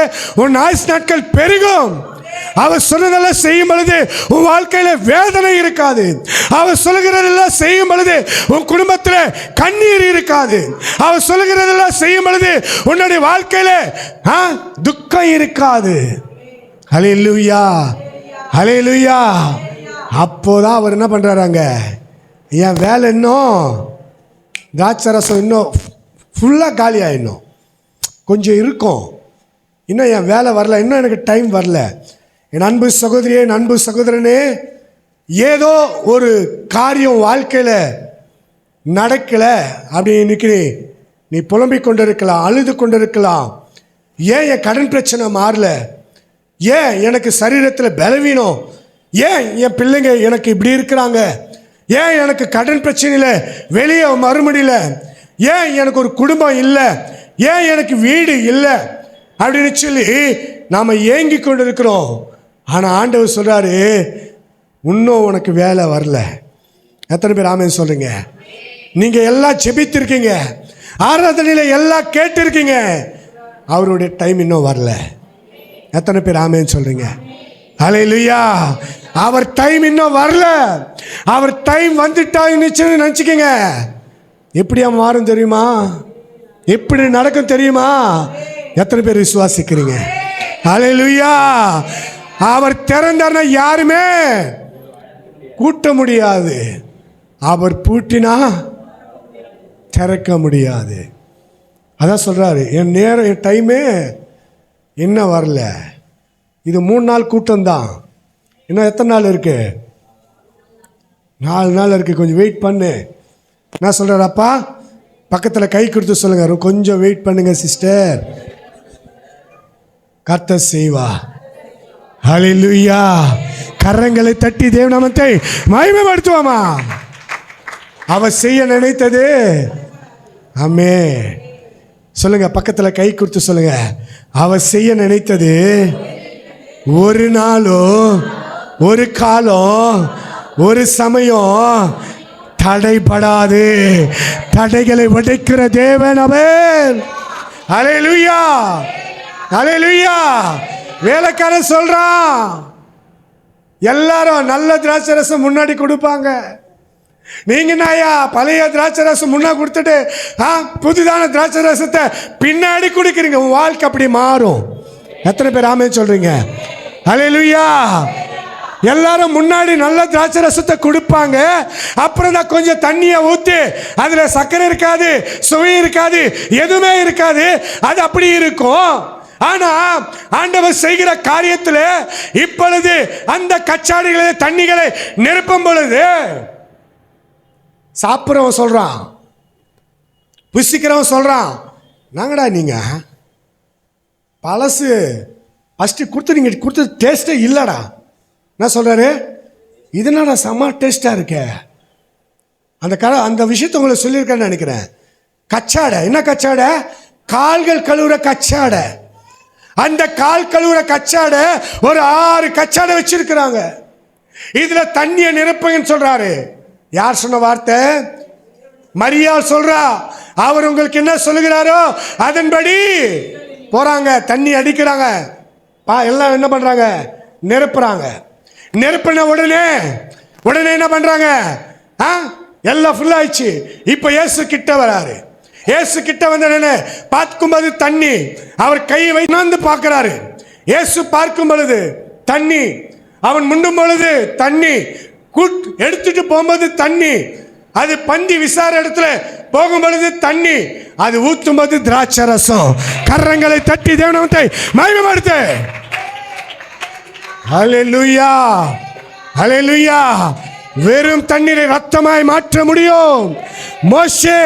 உன் ஆயுசு நாட்கள் பெருகும். அவர் சொல்றதெல்லாம் செய்யும் பொழுது உன் வாழ்க்கையில வேதனை இருக்காது. அவர் சொல்லுகிறதெல்லாம் செய்யும் பொழுது உன் குடும்பத்தில் கண்ணீர் இருக்காது. அவர் சொல்லுகிறதெல்லாம் செய்யும் பொழுது உன்னுடைய வாழ்க்கையில துக்கம் இருக்காது. ஹல்லேலூயா, ஹல்லேலூயா. அப்போதான் அவர் என்ன பண்றாங்க, என் வேலை இன்னும் திராட்சரசம் இன்னும் ஃபுல்லாக காலி ஆயிடணும், கொஞ்சம் இருக்கும், இன்னும் என் வேலை வரல, இன்னும் எனக்கு டைம் வரல. என் அன்பு சகோதரியே, என் அன்பு சகோதரனே, ஏதோ ஒரு காரியம் வாழ்க்கையில் நடக்கலை அப்படின்னு இன்னைக்கு நீ புலம்பிக் கொண்டிருக்கலாம், அழுது கொண்டிருக்கலாம். ஏன் என் கடன் பிரச்சனை மாறல? ஏன் எனக்கு சரீரத்தில் பலவீனம்? ஏன் என் பிள்ளைங்க எனக்கு இப்படி இருக்கிறாங்க? ஏன் எனக்கு கடன் பிரச்சனையில் வெளியே வர முடியல? ஏன் எனக்கு ஒரு குடும்பம் இல்லை? ஏன் எனக்கு வீடு இல்லை அப்படின்னு சொல்லி நாம் ஏங்கி கொண்டு இருக்கிறோம். ஆனால் ஆண்டவர் சொல்கிறாரு, இன்னும் உனக்கு வேலை வரல. எத்தனை பேர் ஆமென் சொல்றீங்க? நீங்கள் எல்லாம் ஜெபித்திருக்கீங்க, ஆராதனையில் எல்லாம் கேட்டிருக்கீங்க, அவருடைய டைம் இன்னும் வரல. எத்தனை பேர் ஆமென் சொல்றீங்க? ஹல்லேலூயா. அவர் டைம் இன்னும் வரல. அவர் டைம் வந்துட்டா நினைச்சுக்கங்க, எப்படியா மாறும் தெரியுமா? எப்படி நடக்கும் தெரியுமா? எத்தனை பேர் விசுவாசிக்கிறீங்க? ஹல்லேலூயா. அவர் திறந்தார்னா யாருமே கூட்ட முடியாது, அவர் பூட்டினா திறக்க முடியாது. அதான் சொல்றாரு, என் நேரம் என் டைமே இன்னும் வரல. இது 3 நாள் கூட்டம்தான். இன்னும் எத்தனை நாள் இருக்கு? 4 நாள் இருக்கு. கொஞ்சம் வெயிட் பண்ணு. நான் சொல்றாரு, அப்பா பக்கத்தில் கை கொடுத்து சொல்லுங்க, கொஞ்சம் வெயிட் பண்ணுங்க சிஸ்டர், கர்த்தர் செய்வா. ஹல்லேலூயா. கரங்களை தட்டி தேவநாமத்தை மகிமைப்படுத்துவோமா? அவர் செய்ய நினைத்தது. ஆமென். சொல்லுங்க, பக்கத்தில் கை கொடுத்து சொல்லுங்க, அவர் செய்ய நினைத்தது ஒரு நாளும் ஒரு காலம் ஒரு சமயம் தடைபடாது. தடைகளை உடைக்கிற தேவன் அவர். ஹல்லேலூயா, ஹல்லேலூயா. வேலைக்காரன் சொல்றான், எல்லாரும் நல்ல திராட்சை ரசம் முன்னாடி கொடுப்பாங்க, நீங்க நாயா பழைய திராட்சை ரசம் முன்னா கொடுத்துட்டு புதுதான திராட்சை ரசத்தை பின்னாடி குடிக்கிறீங்க. உன் வாழ்க்கை அப்படி மாறும். எத்தனை பேர் ஆமென் சொல்றீங்க? ஹல்லேலூயா. எல்லாரும் முன்னாடி நல்ல திராட்சை ரசத்தை கொடுப்பாங்க, அப்புறம் தான் கொஞ்சம் தண்ணியை ஊற்றி அதுல சர்க்கரை இருக்காது, சுவை இருக்காது, எதுவுமே இருக்காது, அது அப்படி இருக்கும். ஆனா ஆண்டவர் செய்கிற காரியத்தில் இப்பொழுது அந்த கச்சாடிகளை தண்ணிகளை நிரப்பும் பொழுது சாப்பிட்றவன் சொல்றான், புசிக்கிறவன் சொல்றான், நாங்கடா நீங்க பழசு ஃபஸ்ட்டு கொடுத்து நீங்கள் கொடுத்தது டேஸ்ட்டே இல்லைடா. என்ன சொல்றாரு? இதனால செம்ம டேஸ்டா இருக்க. அந்த விஷயத்த உங்களுக்கு சொல்லியிருக்கேன்னு நினைக்கிறேன். கச்சாடை, என்ன கச்சாடை? கால்கள் கழுவுற கச்சாடை. அந்த கால் கழுவுற கச்சாடை ஒரு 6 கச்சாடை வச்சிருக்கிறாங்க. இதுல தண்ணியை நிரப்புங்கன்னு சொல்றாரு. யார் சொன்ன வார்த்தை? மரியாள் சொல்றா. அவர் உங்களுக்கு என்ன சொல்லுகிறாரோ அதன்படி போறாங்க, தண்ணி அடிக்கிறாங்க, எல்லாம் என்ன பண்றாங்க? நிரப்புறாங்க. நிரப்பின உடனே என்ன பண்றாங்க? எல்லாம் ஃபுல் ஆயிடுச்சு. இப்ப இயேசு கிட்ட வராரு. இயேசு கிட்ட வந்த பார்க்கும்போது தண்ணி, அவர் கையை வைத்து பார்க்கிறாரு. இயேசு பார்க்கும் பொழுது தண்ணி, அவன் முண்டும் பொழுது தண்ணி, எடுத்துட்டு போகும்போது தண்ணி, அது பந்தி விசார இடத்துல போகும் பொழுது தண்ணி, அது ஊத்தும் போது திராட்சை ரசம். கரங்களை தட்டி தேவநாமத்தை மகிமைப்படுத்து. ஹல்லேலூயா, ஹல்லேலூயா. வெறும் தண்ணீரை ரத்தமாய் மாற்ற முடியும். மோசே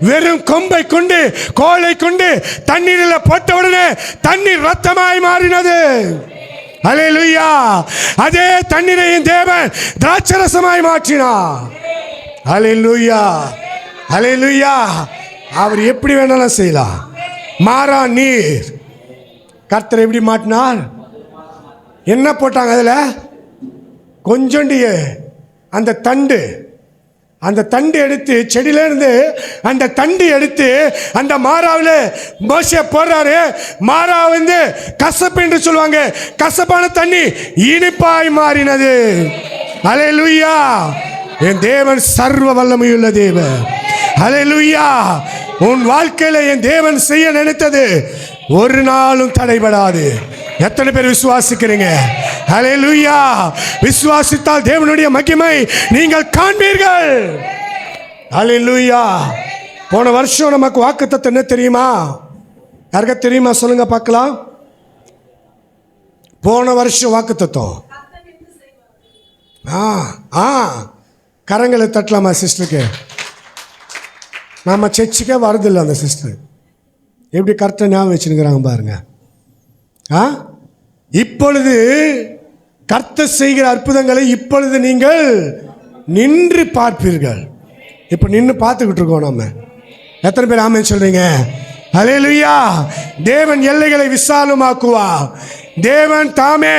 வெறும் கொம்பை கொண்டு கோலை கொண்டு தண்ணீரில் போட்ட உடனே தண்ணீர் ரத்தமாய் மாறினது. ஹல்லேலூயா. அதே தண்ணீரை தேவன் திராட்சரசமாய் மாற்றினார். ஹல்லேலூயா, ஹல்லேலூயா. அவர் எப்படி வேணாலும் செய்யலாம். மாறா நீர் கர்த்தர் எப்படி மாட்டினார்? என்ன போட்டாங்க அதுல? கொஞ்சோண்டிய அந்த தண்டு எடுத்து செடியில இருந்து அந்த தண்டு எடுத்து அந்த மாறாவில் மோசே போடுறாரு. மாறா கசப்பு என்று சொல்லுவாங்க. கசப்பான தண்ணி இனிப்பாய் மாறினது. ஹல்லேலூயா. என் தேவன் சர்வ வல்லமையுள்ள தேவன். ஹல்லேலூயா. உன் வாழ்க்கையில என் தேவன் செய்ய நினைத்தது ஒரு நாளும் தடைபடாது. எத்தனை பேர் விசுவாசிக்கிறீங்க? ஹல்லேலூயா. விசுவாசித்தால் தேவனுடைய மகிமை நீங்கள் காண்பீர்கள். ஹல்லேலூயா. போன வருஷம் நமக்கு வாக்குத்தத்தம் என்ன தெரியுமா? யாருக்க தெரியுமா? சொல்லுங்க பார்க்கலாம். போன வருஷம் வாக்குத்தத்தம் கரங்களை தட்டலாமா சிஸ்டருக்கு? நாம சர்ச்சுக்கே வரதில்லை. அந்த சிஸ்டர் எப்படி கரெக்டாக ஞாபகம் வச்சுருக்கிறாங்க பாருங்க. இப்பொழுது கர்த்தர் செய்கிற அற்புதங்களை இப்பொழுது நீங்கள் நின்று பார்ப்பீர்கள். இப்போ நின்று பார்த்துக்கிட்டு இருக்கோம் நம்ம. எத்தனை பேர் ஆமென் சொல்றீங்க? ஹல்லேலூயா. தேவன் எல்லைகளை விசாலமாக்குவா. தேவன் தாமே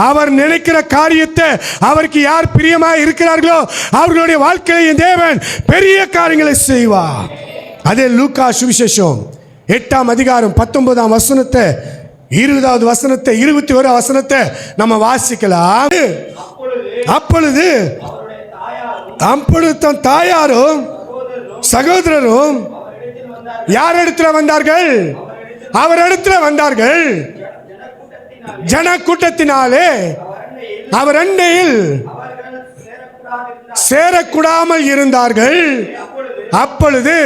அவர் நினைக்கிற காரியத்தை, அவருக்கு யார் பிரியமாக இருக்கிறார்களோ அவர்களுடைய வாழ்க்கையில் தேவன் பெரிய காரியங்களை செய்வா. அதே லூக்கா சுவிசேஷம் 8ஆம் அதிகாரம் 19ஆம் வசனத்தை 20வது வசனத்தை 21 வசனத்தை நம்ம வாசிக்கலாம். அப்பொழுது தம் தாயாரும் சகோதரரும் யார் இடத்துல வந்தார்கள்? அவர் இடத்துல வந்தார்கள். ஜன கூட்டத்தினாலே அவர் அண்டையில் சேரக்கூடாமல் இருந்தார்கள். அப்பொழுது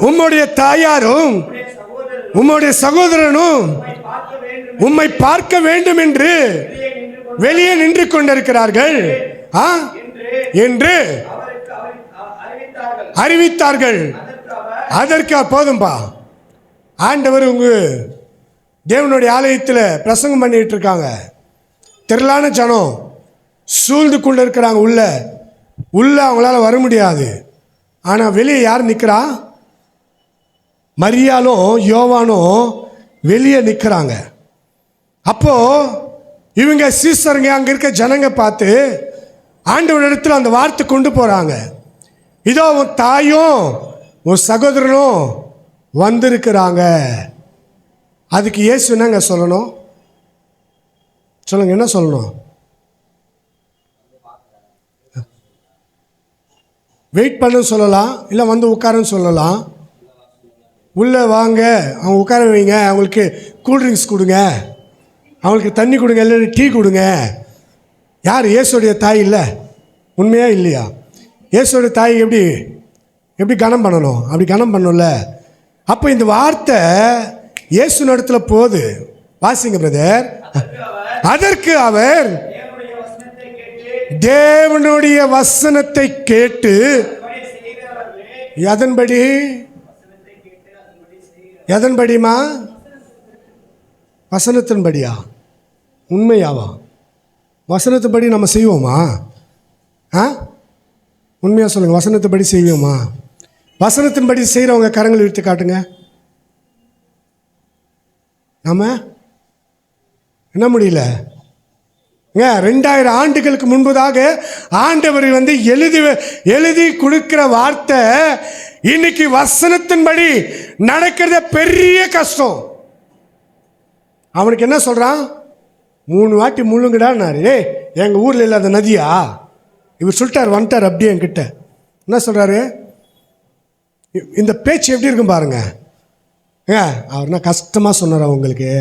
உம்முடைய தாயாரும் உம்முடைய சகோதரனும் உம்மை பார்க்க வேண்டும் என்று வெளியே நின்று கொண்டிருக்கிறார்கள் என்று அறிவித்தார்கள். அதற்கு போதும்பா, ஆண்டவர் உங்க தேவனுடைய ஆலயத்தில் பிரசங்கம் பண்ணிட்டு இருக்காங்க. திரளான ஜனம் சூழ்ந்து கொண்டு இருக்கிறாங்க. உள்ள அவங்களால வர முடியாது. ஆனால் வெளியே யார் நிற்கிறா? மரியாளும் யோவானும் வெளியே நிற்கிறாங்க. அப்போ இவங்க சீசருங்க அங்கே இருக்க ஜனங்க பார்த்து ஆண்டவர் இடத்துல அந்த வார்த்தை கொண்டு போகிறாங்க. இதோ உன் தாயும் உன் சகோதரனும் வந்திருக்கிறாங்க. அதுக்கு இயேசு என்னங்க சொல்லணும்? சொல்லுங்க, என்ன சொல்லணும்? வெயிட் பண்ண சொல்லலாம், இல்லை வந்து உட்காருன்னு சொல்லலாம். உள்ளே வாங்க, அவங்க உட்கார வைங்க, அவங்களுக்கு கூல்ட்ரிங்க்ஸ் கொடுங்க, அவங்களுக்கு தண்ணி கொடுங்க, இல்லை டீ கொடுங்க. யார்? இயேசுடைய தாய் இல்லை? உண்மையா இல்லையா? இயேசுடைய தாய் எப்படி கனம் பண்ணணும்? அப்படி கனம் பண்ணல. அப்போ இந்த வார்த்தை இயேசு இடத்துல போகுது. வாசிங்க பிரதர். அதற்கு அவர் தேவனுடைய வசனத்தை கேட்டு எதன்படிமா? வசனத்தின்படியா? உண்மையாவா? வசனத்தின்படி நம்ம செய்வோமா? உண்மையாக சொல்லுங்கள், வசனத்தின்படி செய்வோமா? வசனத்தின்படி செய்கிறவங்க கரங்களை இழுத்து காட்டுங்க. நம்ம என்ன முடியல? 2000 ஆண்டுகளுக்கு முன்பதாக ஆண்டவர் எழுதி கொடுக்கிற வார்த்தை இன்னைக்கு வசனத்தின்படி நடக்கிறத பெரிய கஷ்டம். அவனுக்கு என்ன சொல்றான்? 3 வாட்டி முள்ளுங்கடான்னாரு. எங்கள் ஊரில் இல்லாத நதியா? இவர் சொல்லிட்டார், வந்துட்டார் அப்படியே என்கிட்ட. என்ன சொல்கிறாரு? இந்த பேச்சு எப்படி இருக்கும் பாருங்க. அவர்னா கஷ்டமாக சொன்னார். அவங்களுக்கு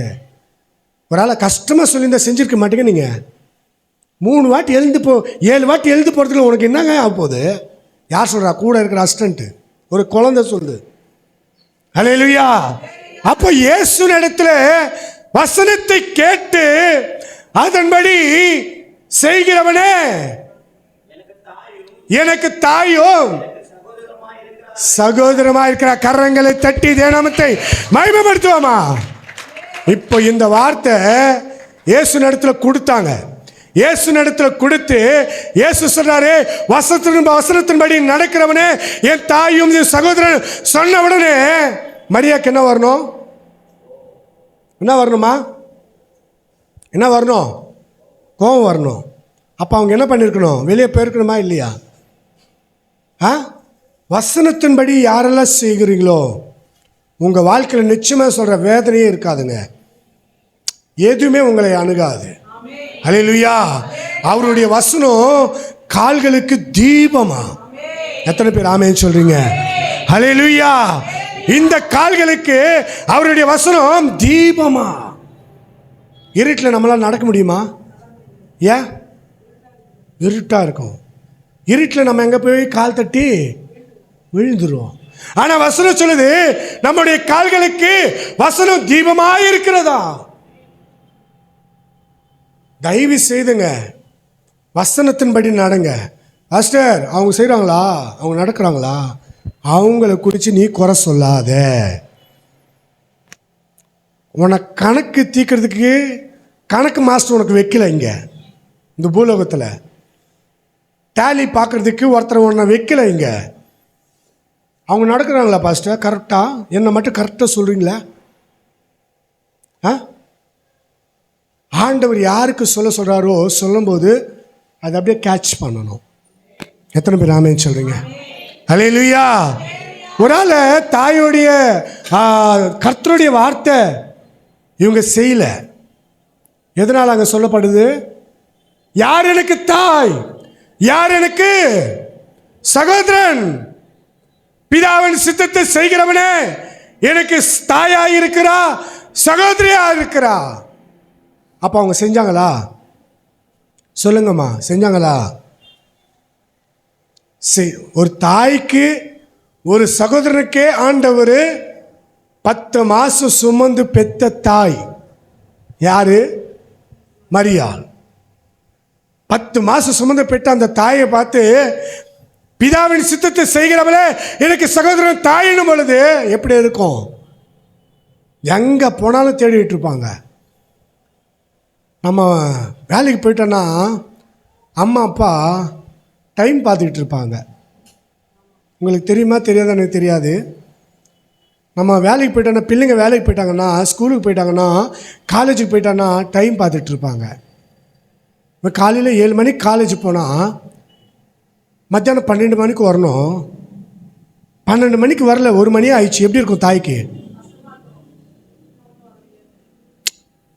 ஒரு ஆளை கஷ்டமாக சொல்லியிருந்தா செஞ்சுருக்க மாட்டேங்க. நீங்கள் 3 வாட்டி 7 வாட்டி எழுந்து போகிறதுக்கு உனக்கு என்னங்க ஆக போகுது? யார் சொல்கிறா? கூட இருக்கிற அசிஸ்டண்ட்டு, ஒரு குழந்தை சொல்லுது. அல்லேலூயா. அப்போ இயேசுவின் இடத்துல வசனத்தை கேட்டு அதன்படி செய்கிறவனே எனக்கு தாயும் சகோதரமா இருக்கிற. கரங்களை தட்டி தேவநாமத்தை மகிமைப்படுத்துவோமா? இப்போ இந்த வார்த்தை இயேசு இடத்துல கொடுத்தாங்க. இயேசு இடத்துல கொடுத்து இயேசு சொல்றாரு, வசனத்தின்படி நடக்கிறவனே என் தாயும் என் சகோதரன் சொன்ன உடனே மரியாக்கு என்ன வரணும்? என்ன வரணுமா? என்ன வரணும்? கோபம் வரணும். அப்போ அவங்க என்ன பண்ணியிருக்கணும்? வெளியே போயிருக்கணுமா இல்லையா? வசனத்தின்படி யாரெல்லாம் செய்கிறீங்களோ உங்கள் வாழ்க்கையில் நிச்சயமாக சொல்கிற வேதனையே இருக்காதுங்க. எதுவுமே உங்களை அணுகாது. அல்லேலூயா. அவருடைய வசனம் கால்களுக்கு தீபமா? எத்தனை பேர் ஆமென் சொல்றீங்க? அல்லேலூயா. இந்த கால்களுக்கு அவருடைய வசனம் தீபமா. இருட்டில் நம்மளால் நடக்க முடியுமா? ஏன்? இருட்டாக இருக்கும். இருட்டில் நம்ம எங்கே போய் கால் தட்டி விழுந்துருவோம். ஆனால் வசனம் சொல்லுது நம்முடைய கால்களுக்கு வசனம் தீபமாக இருக்கிறதா? தயவு செய்துங்க வசனத்தின்படி நடங்க. பாஸ்டர் அவங்க செய்கிறாங்களா, அவங்க நடக்கிறாங்களா, அவங்கள குறித்து நீ குறை சொல்லாத. உனக்கு கணக்கு தீக்கிறதுக்கு கணக்கு மாஸ்டர் உனக்கு வைக்கல. இங்கே இந்த பூலோகத்தில் டேலி பார்க்குறதுக்கு ஒருத்தர் உன்னை வைக்கல. இங்கே அவங்க நடக்கிறாங்களா பாஸ்டர் கரெக்டாக? என்னை மட்டும் கரெக்டாக சொல்கிறீங்களா? ஆண்டவர் யாருக்கு சொல்கிறாரோ சொல்லும்போது அதை அப்படியே கேட்ச் பண்ணணும். எத்தனை பேர் ஆமென் சொல்கிறீங்க? அல்லேலூயா. ஒரு ஆள் தாயோடைய கர்த்தருடைய வார்த்தை இவங்க செய்யல. எதனால் அங்கே சொல்லப்படுது? யார் எனக்கு தாய், யார் எனக்கு சகோதரன்? பிதாவின் சித்தத்தை செய்கிறவனே எனக்கு தாயா இருக்கிறா, சகோதரியா இருக்கிறா. அப்போ அவங்க செஞ்சாங்களா? சொல்லுங்கம்மா, செஞ்சாங்களா? ஒரு தாய்க்கு ஒரு சகோதரனுக்கே ஆண்டவர் 10 மாசம் சுமந்து பெத்த தாய் யாரு? மரியாள். 10 மாசம் சுமந்து பெற்ற அந்த தாயை பார்த்து, பிதாவின் சித்தத்தை செய்கிறவளே எனக்கு சகோதரன் தாயினும் பொழுது எப்படி இருக்கும்? எங்க போனாலும் தேடிட்டு இருப்பாங்க. நம்ம வேலைக்கு போயிட்டோன்னா அம்மா அப்பா டைம் பார்த்துக்கிட்டு இருப்பாங்க. உங்களுக்கு தெரியுமா தெரியாதா எனக்கு தெரியாது. நம்ம வேலைக்கு போயிட்டோன்னா, பிள்ளைங்க வேலைக்கு போயிட்டாங்கன்னா, ஸ்கூலுக்கு போயிட்டாங்கன்னா, காலேஜுக்கு போயிட்டாங்கன்னா டைம் பார்த்துட்டு இருப்பாங்க. இப்போ காலையில் 7 மணிக்கு காலேஜ் போனால் மத்தியானம் 12 மணிக்கு வரணும். 12 மணிக்கு வரல, 1 மணியே ஆயிடுச்சு. எப்படி இருக்கும் தாய்க்கு?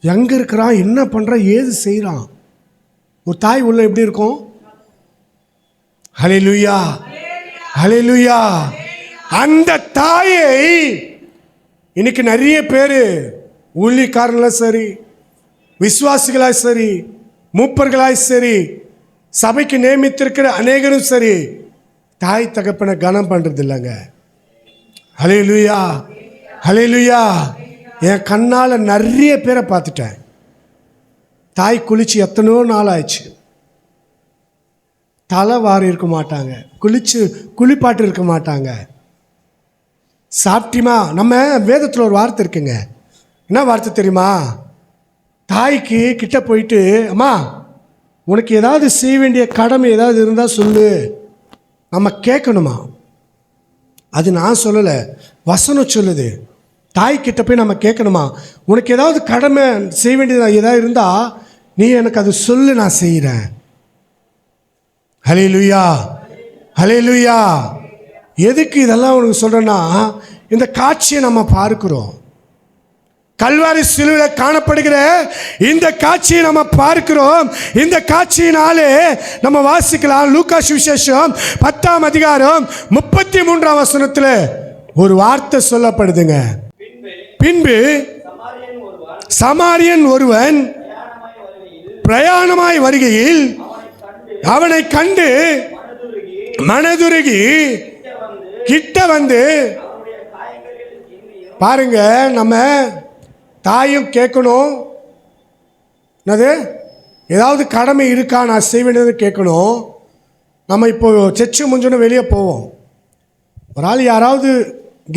எங்கே இருக்கிறான், என்ன பண்ணுறான், ஏது செய்கிறான்? ஒரு தாய் உள்ள எப்படி இருக்கும்? ஹல்லேலூயா, ஹல்லேலூயா. அந்த தாயை இன்னைக்கு நிறைய பேர் ஊழியக்காரங்களும் சரி, விசுவாசிகளாய் சரி, மூப்பர்களாய் சரி, சபைக்கு நியமித்திருக்கிற அநேகரும் சரி, தாய் தகப்பனை கனம் பண்ணுறது இல்லைங்க. ஹல்லேலூயா, ஹல்லேலூயா. என் கண்ணால் நிறைய பேரை பார்த்துட்டேன். தாய் குளிச்சு எத்தனையோ நாள் ஆயிடுச்சு, தலை வாரி இருக்க மாட்டாங்க, குளிப்பாட்டு இருக்க மாட்டாங்க. சாப்பிட்டிமா? நம்ம வேதத்தில் ஒரு வார்த்தை இருக்குங்க. என்ன வார்த்தை தெரியுமா? தாய்க்கு கிட்ட போயிட்டு, அம்மா உனக்கு ஏதாவது செய்ய வேண்டிய கடமை ஏதாவது இருந்தால் சொல்லு, நம்ம கேட்கணுமா? அது நான் சொல்லலை, வசனம் சொல்லுது. தாய்கிட்ட போய் நம்ம கேட்கணுமா? உனக்கு ஏதாவது கடமை செய்ய வேண்டியது ஏதாவது இருந்தால் நீ எனக்கு அது சொல்லு, நான் செய்கிறேன். ஹல்லேலூயா, ஹல்லேலூயா. எதுக்கு இதெல்லாம் உனக்கு சொல்கிறேன்னா, இந்த காட்சியை நம்ம பார்க்கிறோம். கல்வாரி சிலுவையில் காணப்படுகிற இந்த காட்சியை நம்ம பார்க்கிறோம். இந்த காட்சியினாலே நம்ம வாசிக்கலாம். லூக்கா சுவிசேஷம் 10ஆம் அதிகாரம் 33ஆம் வசனத்தில் ஒரு வார்த்தை சொல்லப்படுதுங்க. பின்பு சமாரியன் ஒருவன் பிரயாணமாய் வருகையில் அவனை கண்டு மனதுருகி கிட்ட வந்து, பாருங்க, நம்ம தாயும் கேட்கணும், என்னது ஏதாவது கடமை இருக்கா நான் செய்ய வேண்டியது கேட்கணும். நம்ம இப்போ செச்சு முடிஞ்சோன்னு வெளியே போவோம். ஒரு ஆள் யாராவது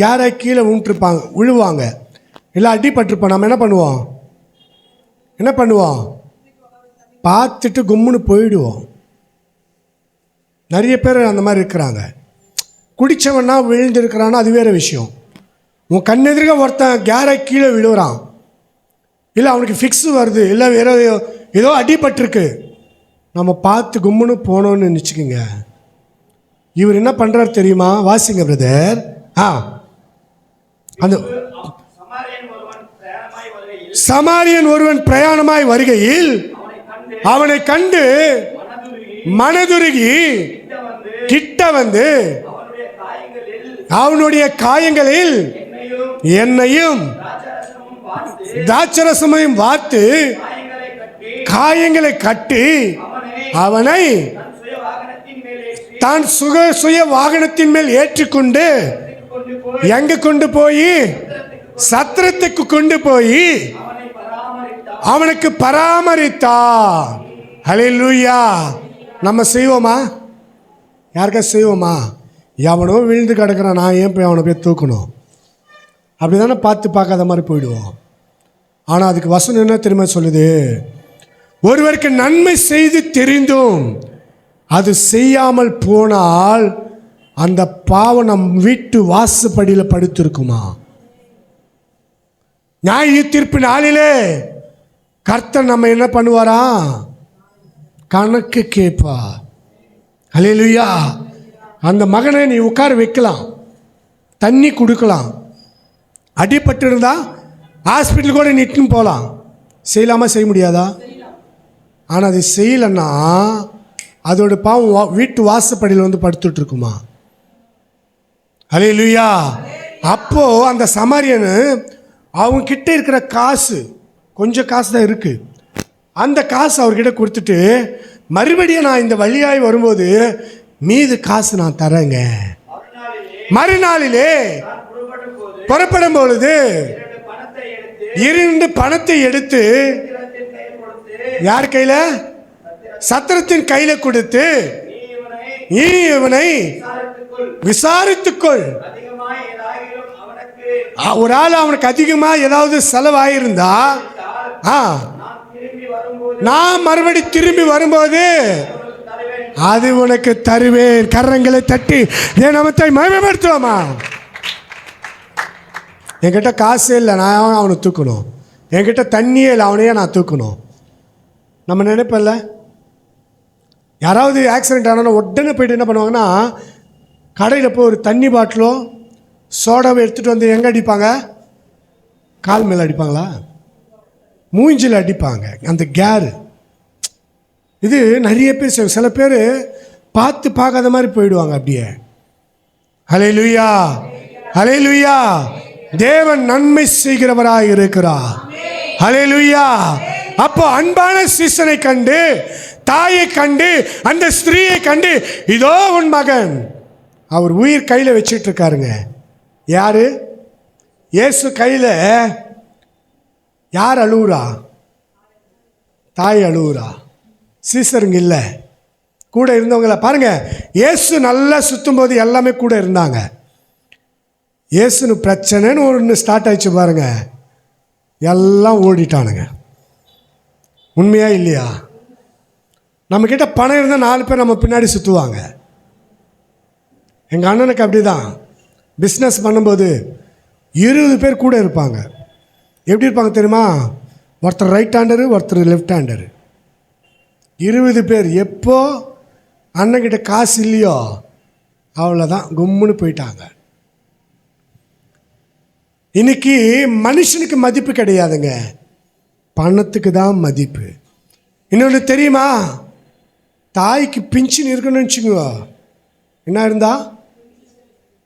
கேரை கீழே விழுந்துருப்பாங்க, விழுவாங்க, இல்லை அடிபட்டிருப்போம். நம்ம என்ன பண்ணுவோம்? பார்த்துட்டு கும்முன்னு போயிடுவோம். நிறைய பேர் அந்த மாதிரி இருக்கிறாங்க. குடித்தவன்னா விழுந்துருக்கிறான்னா அது வேறு விஷயம். உன் கண்ணெதிர்க்க ஒருத்தன் கேரை கீழே விழுகிறான், இல்லை அவனுக்கு ஃபிக்ஸு வருது, இல்லை வேற ஏதோ அடிபட்டிருக்கு, நம்ம பார்த்து கும்முன்னு போனோன்னு நினச்சிக்கோங்க. இவர் என்ன பண்ணுறாரு தெரியுமா? வாசிங்க பிரதர். அந்த சமாரியன் ஒருவன் பிரயாணமாய் வருகையில் அவனை கண்டு மனதுருகி கிட்ட வந்து அவனுடைய காயங்களில் என்னையும் திராட்சரசமையும் வார்த்து காயங்களை கட்டி அவனை தான் சுய வாகனத்தின் மேல் ஏற்றிக்கொண்டு எங்க கொண்டு போய் சத்திரத்துக்கு கொண்டு போய் அவனுக்கு பராமரித்தார். ஹல்லேலூயா. நம்ம செய்வோமா? யாருக்கா செய்வோமா? எவனோ விழுந்து கிடக்கிறான், நான் ஏன் போய் அவனை போய் தூக்கணும்? அப்படி தானே பார்க்காத மாதிரி போயிடுவோம். ஆனால் அதுக்கு வசனம் என்ன தெரியுமா சொல்லுது? ஒருவருக்கு நன்மை செய்து தெரிந்தும் அது செய்யாமல் போனால் அந்த பாவம் நம் வீட்டு வாசப்படியில் படுத்திருக்குமா? நியாய தீர்ப்பு நாளிலே கர்த்தர் நம்ம என்ன பண்ணுவாரா? கணக்கு கேட்பா. ஹல்லேலூயா. அந்த மகனை நீ உட்கார வைக்கலாம், தண்ணி கொடுக்கலாம், அடிபட்டு இருந்தா ஹாஸ்பிட்டல் கூட நிட்டுன்னு போகலாம். செய்யலாமா? செய்ய முடியாதா? ஆனால் அது செய்யலைன்னா அதோட பாவம் வீட்டு வாசப்படியில் வந்து படுத்துட்டு இருக்குமா? ஹல்லேலூயா. அப்போ அந்த சமாரியனு அவங்க கிட்ட இருக்கிற காசு, கொஞ்சம் காசு தான் இருக்கு, அந்த காசு அவர்கிட்ட கொடுத்துட்டு மறுபடியும் நான் இந்த வழியாய் வரும்போது மீது காசு நான் தரேங்க. மறுநாளிலே புறப்படும் பொழுது 2 பணத்தை எடுத்து யார் கையில? சத்திரத்தின் கையில கொடுத்து, நீ இவனை விசாரித்துக்கொள். ஒரு ஆள் அவனுக்கு அதிகமா ஏதாவது செலவாயிருந்தா நான் மறுபடி திரும்பி வரும்போது அது உனக்கு தருவேன். கரங்களை தட்டி என் நாமத்தை மகிமைப்படுத்துவோமா? என்கிட்ட காசு இல்லை, நான் அவனை தூக்கணும். என்கிட்ட தண்ணியே இல்லை, அவனையே நான் தூக்கணும். நம்ம நினைப்பல, யாராவது ஆக்சிடென்ட் ஆனால் உடனே போய்ட்டு என்ன பண்ணுவாங்கன்னா, கடையில் போய் ஒரு தண்ணி பாட்டிலோ சோடாவை எடுத்துகிட்டு வந்து எங்கே அடிப்பாங்க? கால் மேலே அடிப்பாங்களா? மூஞ்சில் அடிப்பாங்க. அந்த கேரு இது நிறைய பேர், சில பேர் பார்த்து பார்க்காத மாதிரி போயிடுவாங்க அப்படியே. ஹல்லேலூயா, ஹல்லேலூயா. தேவன் நன்மை செய்கிறவராய் இருக்கிறார். ஹல்லேலூயா. அப்போ அன்பான சீசனை கண்டு, தாயை கண்டு, அந்த ஸ்திரீயை கண்டு, இதோ உன் மகன், அவர் உயிர் கையில் வச்சிட்டு இருக்காருங்க. யாரு? இயேசு கையில். யார் அழுவுறா? தாய் அழுவுறா, சீசருங்க இல்லை. கூட இருந்தவங்கள பாருங்க. இயேசு நல்லா சுற்றும் போது எல்லாமே கூட இருந்தாங்க. இயேசுன்னு பிரச்சனைன்னு ஒன்று ஸ்டார்ட் ஆயிடுச்சு பாருங்க, எல்லாம் ஓடிட்டானுங்க. உண்மையா இல்லையா? நம்மக்கிட்ட பணம் இருந்தால் 4 பேர் நம்ம பின்னாடி சுற்றுவாங்க. எங்கள் அண்ணனுக்கு அப்படி தான். பிஸ்னஸ் பண்ணும்போது 20 பேர் கூட இருப்பாங்க. எப்படி இருப்பாங்க தெரியுமா? ஒருத்தர் ரைட் ஹேண்டரு, ஒருத்தர் லெஃப்ட் ஹேண்டரு. 20 பேர். எப்போ அண்ணன்கிட்ட காசு இல்லையோ அவ்வளோதான், கும்முன்னு போயிட்டாங்க. இன்னைக்கு மனுஷனுக்கு மதிப்பு கிடையாதுங்க, பணத்துக்கு தான் மதிப்பு. இன்னொன்று தெரியுமா? தாய்க்கு பிஞ்சின் இருக்கணும்னு வச்சுக்கோ. என்ன இருந்தா?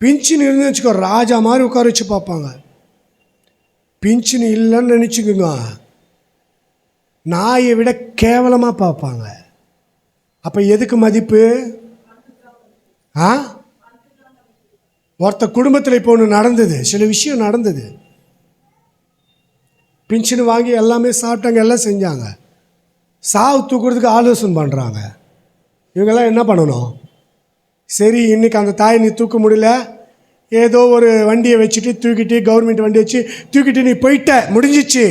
பிஞ்சின் இருந்து வச்சுக்கோ, ராஜா மாதிரி உட்கார வச்சு பார்ப்பாங்க. பிஞ்சின் இல்லைன்னு நினச்சிக்கோங்க, நாயை விட கேவலமாக பார்ப்பாங்க. அப்போ எதுக்கு மதிப்பு? ஒருத்த குடும்பத்தில் இப்போ ஒன்று நடந்தது, சில விஷயம் நடந்தது. பிஞ்சின் வாங்கி எல்லாமே சாப்பிட்டாங்க, எல்லாம் செஞ்சாங்க. சாவு தூக்குறதுக்கு ஆலோசனை பண்ணுறாங்க. இவங்கெல்லாம் என்ன பண்ணணும்? சரி, இன்றைக்கி அந்த தாயை நீ தூக்க முடியல, ஏதோ ஒரு வண்டியை வச்சுட்டு தூக்கிட்டு, கவர்மெண்ட் வண்டி வச்சு தூக்கிட்டு நீ போயிட்ட, முடிஞ்சிச்சு.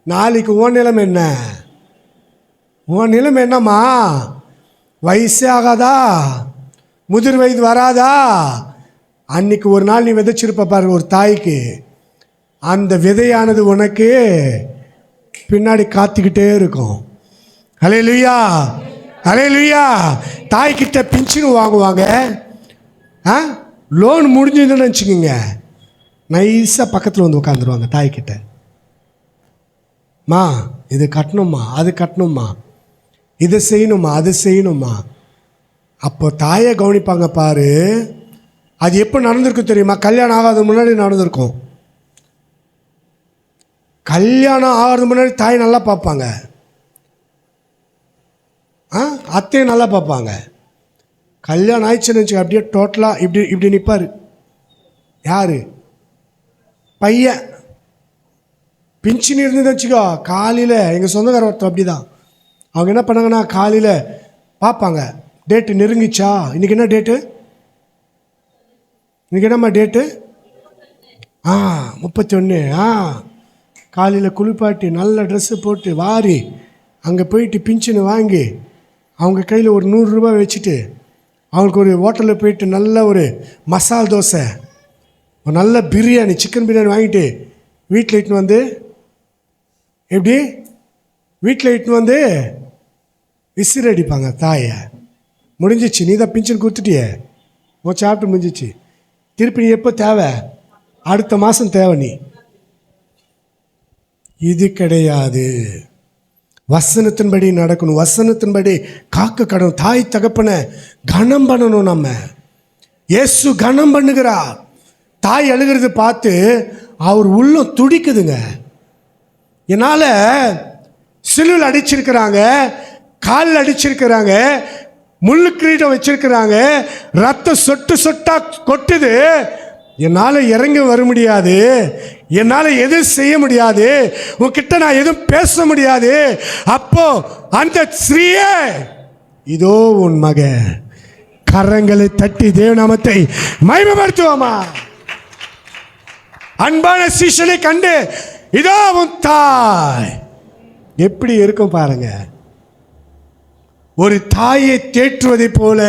நாளைக்கு உன் நிலைமை என்ன? உன் நிலைமை என்னம்மா? வயசே ஆகாதா? முதிர் வயது வராதா? அன்னைக்கு ஒரு நாள் நீ விதைச்சிருப்ப பாரு ஒரு தாய்க்கு, அந்த விதையானது உனக்கு பின்னாடி காத்துக்கிட்டே இருக்கும். ஹல்லேலூயா, ஹல்லேலூயா. தாய்கிட்ட பிஞ்சின்னு வாங்குவாங்க. லோன் முடிஞ்சதுன்னு வச்சுக்கோங்க, நைஸாக பக்கத்தில் வந்து உட்காந்துருவாங்க தாய்கிட்ட. மா இது கட்டணுமா, அது கட்டணுமா, இதை செய்யணுமா, அது செய்யணுமா. அப்போ தாயை கவனிப்பாங்க பாரு. அது எப்போ நடந்திருக்கும் தெரியுமா? கல்யாணம் ஆகாத முன்னாடி நடந்திருக்கும். கல்யாணம் ஆகிறது முன்னாடி தாய் நல்லா பார்ப்பாங்க, அத்தையும் நல்லா பார்ப்பாங்க. கல்யாணம் ஆயிடுச்சுன்னு வச்சுக்க, அப்படியே டோட்டலாக இப்படி இப்படி நிற்பார். யார்? பையன். பிஞ்சின்னு இருந்தது வச்சுக்கோ. காலையில் எங்கள் சொந்தக்கார ஒருத்தர் அப்படி தான். அவங்க என்ன பண்ணாங்கன்னா, காலையில் பார்ப்பாங்க, டேட்டு நெருங்கிச்சா, இன்றைக்கி என்ன டேட்டு, இன்றைக்கி என்னம்மா டேட்டு, 31. காலையில் குளிப்பாட்டி நல்ல ட்ரெஸ்ஸு போட்டு வாரி அங்கே போயிட்டு பிஞ்சின்னு வாங்கி அவங்க கையில் ஒரு 100 ரூபாய் வச்சுட்டு, அவங்களுக்கு ஒரு ஹோட்டலில் போயிட்டு நல்ல ஒரு மசால் தோசை, ஒரு நல்ல பிரியாணி, சிக்கன் பிரியாணி வாங்கிட்டு வீட்டில் இட்டுன்னு வந்து, எப்படி வீட்டில் இட்டுன்னு வந்து விசிறு அடிப்பாங்க தாயை. முடிஞ்சிச்சு, நீ தான் பிஞ்சின்னு கொடுத்துட்டியே, உன் சாப்பிட்டு முடிஞ்சிச்சு. திருப்பி நீ எப்போ தேவை? அடுத்த மாதம் தேவை. நீ இது கிடையாது. வசனத்தின்படி நடக்கணும், வசனத்தின்படி காக்க கடணும். தாய் தகப்பனை கனம் பண்ணணும். நம்ம இயேசு கனம் பண்ணுகிறார். தாய் அழுகிறது பார்த்து அவர் உள்ளம் துடிக்குதுங்க. என்னால் சிலுவில் அடிச்சிருக்கிறாங்க, காலில் அடிச்சிருக்கிறாங்க, முள்ளு கிரீடம் வச்சிருக்கிறாங்க, ரத்தம் சொட்டு சொட்டா கொட்டுது. என்னால் இறங்கி வர முடியாது, என்னால் எதுவும் செய்ய முடியாது, உன்கிட்ட நான் எதுவும் பேச முடியாது. அப்போ அந்த ஸ்ரீயே, இதோ உன் மகன். கரங்களை தட்டி தேவநாமத்தை மகிமைப்படுத்துவோமா? அன்பான சீஷனை கண்டு, இதோ உன் தாய். எப்படி இருக்கும் பாருங்க. ஒரு தாயை தேற்றுவதை போல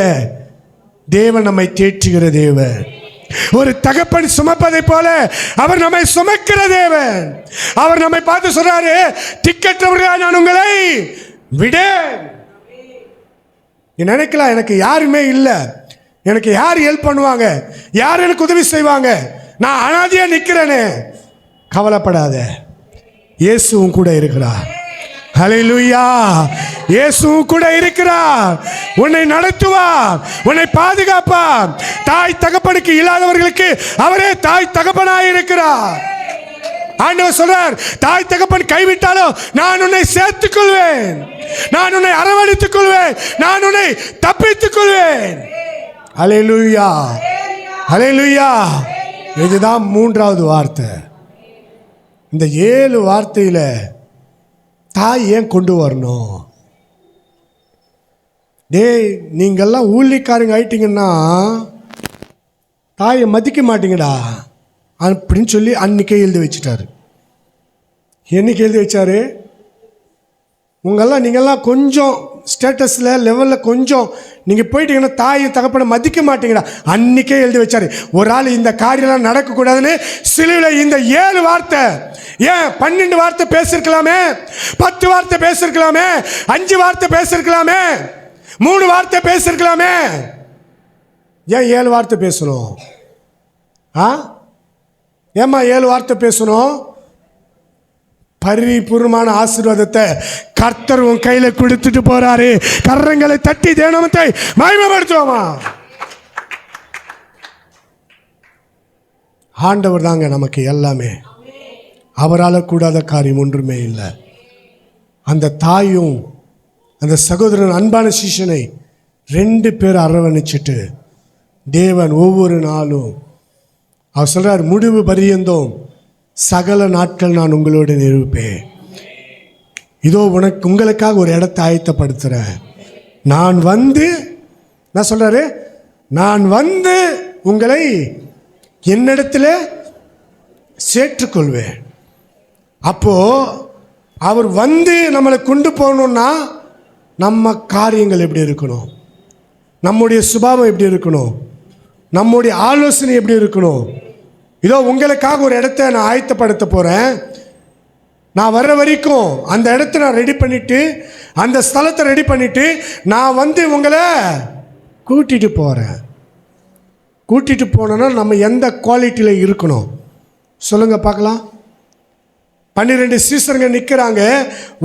தேவன் நம்மை தேற்றுகிற தேவன். ஒரு தகப்பன் சுமப்பதை போல அவர் நம்மை சுமக்கிற தேவன். அவர் நம்மை பார்த்து சொல்றாரு, திக்கற்றவர்களாக நான் உங்களை விடேன். நீ நினைக்கலாம், எனக்கு யாருமே இல்லை, எனக்கு யார் ஹெல்ப் பண்ணுவாங்க, யார் எனக்கு உதவி செய்வாங்க, நான் அனாதையா நிற்கிறேனே. கவலைப்படாத, இயேசுவும் கூட இருக்கிறார். ஹல்லேலூயா. இயேசுவும் கூட இருக்கிறார். உன்னை நடத்துவார், உன்னை பாதுகாப்பார். தாய் தகப்பனுக்கு இல்லாதவர்களுக்கு அவரே தாய் தகப்பனாய் இருக்கிறார். ஆண்டவர் சொல்றார், தாய் தகப்பன் கைவிட்டாலும் நான் உன்னை சேர்த்துக் கொள்வேன், நான் உன்னை அரவணைத்துக் கொள்வேன், நான் உன்னை தப்பித்துக் கொள்வேன். ஹல்லேலூயா, ஹல்லேலூயா. இதுதான் மூன்றாவது வார்த்தை. இந்த 7 வார்த்தையில தாய் ஏன் கொண்டு வரணும்? டேய், நீங்கள்லாம் ஊழிக்காரங்க ஆயிட்டீங்கன்னா தாயை மதிக்க மாட்டீங்கடா அப்படின்னு சொல்லி அன்னைக்கே எழுதி வச்சுட்டாரு. என்னைக்கு எழுதி வச்சாரு? நீங்கள்லாம் கொஞ்சம் ஸ்டேட்டஸில் லெவலில் கொஞ்சம் நீங்கள் போயிட்டீங்கன்னா தாயை தகப்பனை மதிக்க மாட்டீங்கடா அன்னைக்கே எழுதி வச்சாரு. ஒரு ஆள் இந்த காரியம்லாம் நடக்கக்கூடாதுன்னு சிலுவையில் இந்த 7 வார்த்தை, ஏன் 12 வார்த்தை பேசியிருக்கலாமே, 10 வார்த்தை பேசியிருக்கலாமே, 5 வார்த்தை பேசியிருக்கலாமே, 3 வார்த்தை பேசியிருக்கலாமே, ஏன் 7 வார்த்தை பேசணும்? ஏம்மா 7 வார்த்தை பேசணும்? பரிபூர்ணமான ஆசீர்வாதத்தை கர்த்தர் உன் கையில கொடுத்துட்டு போறாரு. கரங்களை தட்டி தேவநாமத்தை மகிமைப்படுத்துவோமா? ஆண்டவர் தாங்க நமக்கு எல்லாமே. அவரால் கூடாத காரியம் ஒன்றுமே இல்லை. அந்த தாயும் அந்த சகோதரன் அன்பான சீஷனை 2 பேர் அரவணைச்சிட்டு தேவன் ஒவ்வொரு நாளும் அவர் சொல்றார், முடிவு பரியந்தோம் சகல நாட்கள் நான் உங்களோடு இருப்பேன். இதோ உங்களுக்காக ஒரு இடத்தை ஆயத்தப்படுத்துகிறேன். நான் சொல்றாரு, நான் வந்து உங்களை என்னிடத்தில் சேர்த்துக்கொள்வேன். அப்போ அவர் வந்து நம்மளை கொண்டு போகணும்னா நம்ம காரியங்கள் எப்படி இருக்கணும், நம்முடைய சுபாவம் எப்படி இருக்கணும், நம்முடைய ஆலோசனை எப்படி இருக்கணும். இதோ உங்களுக்காக ஒரு இடத்த நான் ஆயத்தப்படுத்த போகிறேன். நான் வர்ற வரைக்கும் அந்த இடத்த நான் ரெடி பண்ணிவிட்டு, அந்த ஸ்தலத்தை ரெடி பண்ணிவிட்டு நான் வந்து உங்களை கூட்டிகிட்டு போகிறேன். கூட்டிகிட்டு போனோன்னா நம்ம எந்த குவாலிட்டியில் இருக்கணும் சொல்லுங்கள் பார்க்கலாம். 12 சீசருங்க நிற்கிறாங்க.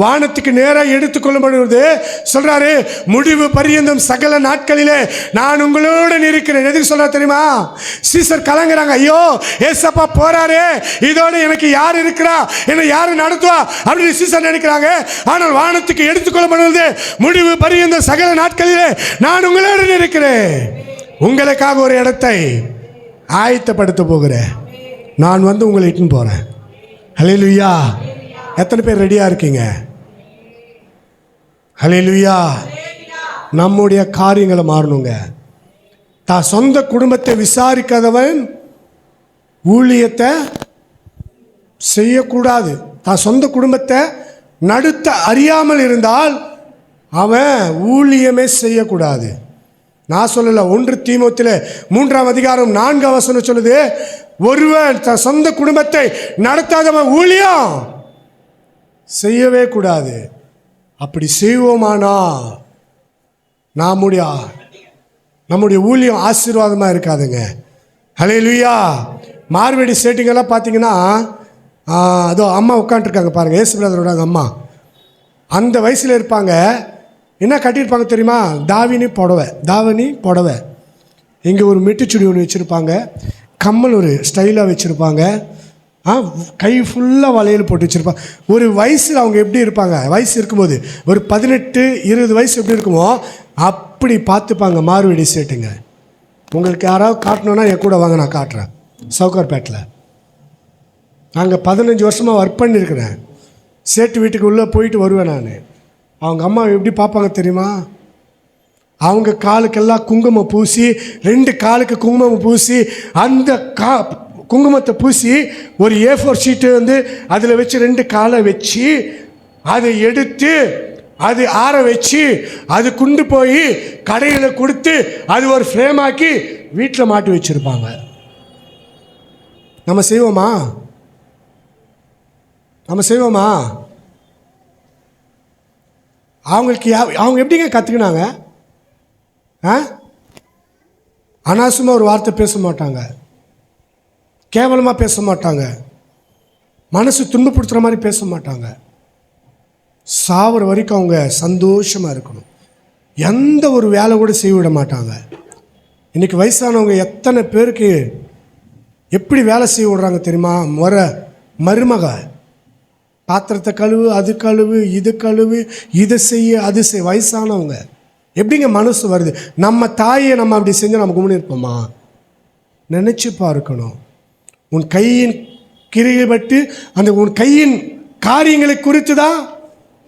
வானத்துக்கு நேராக எடுத்துக்கொள்ளப்படுவது சொல்றாரு, முடிவு பரியந்தம் சகல நாட்களிலே நான் உங்களோடு இருக்கிறேன். எதுக்கு சொல்றா தெரியுமா? சீசர் கலங்குறாங்க, ஐயோ ஏசப்பா போறாரு, இதோட எனக்கு யார் இருக்கிறா, என்னை யாரு நடத்துவா அப்படின்னு சீசர் நினைக்கிறாங்க. ஆனால் வானத்துக்கு எடுத்துக்கொள்ளப்படுவது முடிவு பரியந்தம் சகல நாட்களிலே நான் உங்களோடு இருக்கிறேன். உங்களுக்காக ஒரு இடத்தை ஆயத்தப்படுத்த போகிறேன். நான் வந்து உங்களை இட்டுன்னு போறேன். ஹல்லேலூயா. எத்தனை பேர் ரெடியாக இருக்கீங்க? ஹல்லேலூயா. நம்முடைய காரியங்களை மாறணுங்க. தான் சொந்த குடும்பத்தை விசாரிக்காதவன் ஊழியத்தை செய்யக்கூடாது. தான் சொந்த குடும்பத்தை நடத்த அறியாமல் இருந்தால் அவன் ஊழியமே செய்யக்கூடாது. நான் சொல்லலை, 1 தீமோத்தேயுல 3ஆம் அதிகாரம் 4ஆம் வசனம் சொல்லுது, ஒருவன் தன் சொந்த குடும்பத்தை நடத்தாதவன் ஊழியம் செய்யவே கூடாது. அப்படி செய்வோமானா நம்முடைய ஊழியம் ஆசீர்வாதமாக இருக்காதுங்க. ஹல்லேலூயா. மார்வேடி சேட்டிங்கெல்லாம் பார்த்தீங்கன்னா, அதோ அம்மா உட்காந்துருக்காங்க பாருங்கள், ஏசு பிரதரோட அம்மா அந்த வயசில் இருப்பாங்க. என்ன கட்டியிருப்பாங்க தெரியுமா? தாவணி புடவை, இங்கே ஒரு மெட்டுச்சுடி ஒன்று வச்சுருப்பாங்க, கம்மல் ஒரு ஸ்டைலாக வச்சுருப்பாங்க, கை ஃபுல்லாக வளையல் போட்டு வச்சுருப்பாங்க. ஒரு வயசில் அவங்க எப்படி இருப்பாங்க, வயசு இருக்கும்போது ஒரு 18-20 வயசு எப்படி இருக்குமோ அப்படி பார்த்துப்பாங்க மாறுவேடி சேட்டுங்க. உங்களுக்கு யாராவது காட்டணுன்னா என் கூட வாங்க, நான் காட்டுறேன். சவுகார்பேட்டில் நாங்கள் 15 வருஷமாக ஒர்க் பண்ணியிருக்கிறேன். சேட்டு வீட்டுக்கு உள்ளே போயிட்டு வருவேன் நான். அவங்க அம்மா எப்படி பார்ப்பாங்க தெரியுமா? அவங்க காலுக்கெல்லாம் குங்குமம் பூசி, 2 காலுக்கு குங்குமம் பூசி, அந்த குங்குமத்தை பூசி ஒரு A4 ஷீட்டு வந்து அதில் வச்சு 2 காலை வச்சு அதை எடுத்து அது ஆற வச்சு அது கொண்டு போய் கடையில் கொடுத்து அது ஒரு ஃப்ரேம் ஆக்கி வீட்டில் மாட்டி வச்சுருப்பாங்க. நம்ம செய்வோமா? நம்ம செய்வோமா? அவங்களுக்கு அவங்க எப்படிங்க கற்றுக்கினாங்க? அனாவசியமாக ஒரு வார்த்தை பேச மாட்டாங்க, கேவலமாக பேச மாட்டாங்க, மனசு துன்பப்படுத்துகிற மாதிரி பேச மாட்டாங்க. சாவர வரைக்கும் அவங்க சந்தோஷமாக இருக்கணும். எந்த ஒரு வேலை கூட செய்ய விட மாட்டாங்க. இன்றைக்கி வயசானவங்க எத்தனை பேருக்கு எப்படி வேலை செய்ய விடுறாங்க தெரியுமா? மருமக பாத்திரத்தை கழுவு, அது கழுவு, இது கழுவு, இதை செய்ய, அது செய்ய. வயசானவங்க எப்படிங்க மனசு வருது? நம்ம தாயை நம்ம அப்படி செஞ்சு நம்ம கும்பிட்டு இருப்போமா? நினச்சி பார்க்கணும். உன் கையின் கிரியை பட்டு அந்த உன் கையின் காரியங்களை குறித்து தான்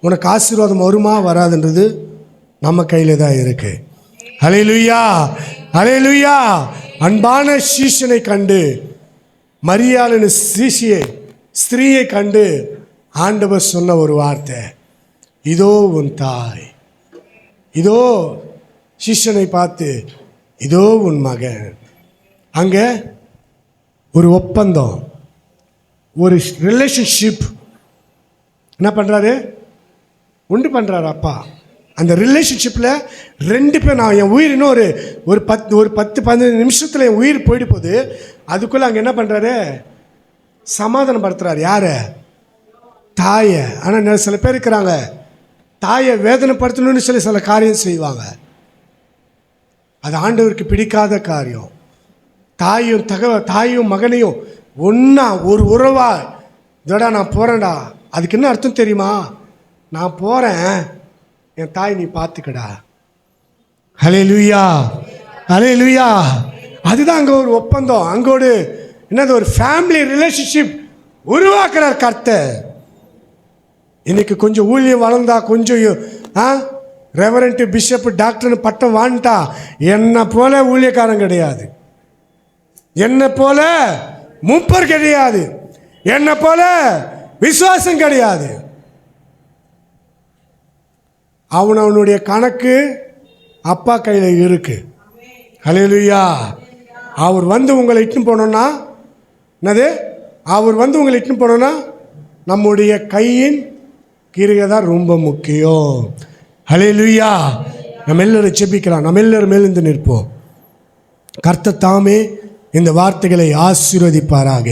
உனக்கு ஆசீர்வாதம் வருமா வராதுன்றது நம்ம கையில் தான் இருக்கு. ஹல்லேலூயா, ஹல்லேலூயா. அன்பான சீஷனை கண்டு, மரியாளின் ஸ்திரீயை கண்டு ஆண்டவர் சொன்ன ஒரு வார்த்தை, இதோ உன் தாய். இதோ சிஷ்யனை பார்த்து, இதோ உன் மகன். அங்கே ஒரு ஒப்பந்தம், ஒரு ரிலேஷன்ஷிப் என்ன பண்ணுறாரு? உண்டு பண்ணுறாரு அப்பா. அந்த ரிலேஷன்ஷிப்பில் 2 பேர், நான் என் உயிர் இன்னும் ஒரு 10-15 நிமிஷத்தில் என் உயிர் போயிட்டு போகுது. அதுக்குள்ளே அங்கே என்ன பண்ணுறாரு? சமாதானப்படுத்துகிறார். யார்? தாயை. ஆனால் சில பேர் இருக்கிறாங்க, தாயை வேதனைப்படுத்தணும்னு சொல்லி சில காரியம் செய்வாங்க. அது ஆண்டவருக்கு பிடிக்காத காரியம். தாயும் மகனையும் ஒன்றா ஒரு உறவா, இதோடா நான் போகிறேன்டா. அதுக்கு என்ன அர்த்தம் தெரியுமா? நான் போகிறேன், என் தாய் நீ பார்த்துக்கடா. ஹல்லேலூயா, ஹல்லேலூயா. அதுதான் அங்கே ஒரு ஒப்பந்தம். அங்கோடு என்னது? ஒரு ஃபேமிலி ரிலேஷன்ஷிப் உருவாக்குறார் கர்த்தர். இன்னைக்கு கொஞ்சம் ஊழியம் வளர்ந்தா, கொஞ்சம் ரெவரண்ட், பிஷப், டாக்டர்னு பட்டம் வாங்கிட்டா, என்னை போல ஊழியக்காரன் கிடையாது, என்னை போல மூப்பர் கிடையாது, என்னை போல விசுவாசம் கிடையாது. அவனுடைய கணக்கு அப்பா கையில் இருக்கு. ஹல்லேலூயா. அவர் வந்து உங்களை இட்டுன்னு போனோன்னா என்னது? அவர் வந்து உங்களை இட்டுன்னு போனோன்னா நம்முடைய கையின் கிரியை தான் ரொம்ப முக்கியம். ஹல்லேலூயா. நம்ம எல்லாரும் ஜெபிக்கலாம். நம்ம எல்லாரும் மேலிருந்து நிற்போம். கர்த்தர் தாமே இந்த வார்த்தைகளை ஆசீர்வதிப்பாராக.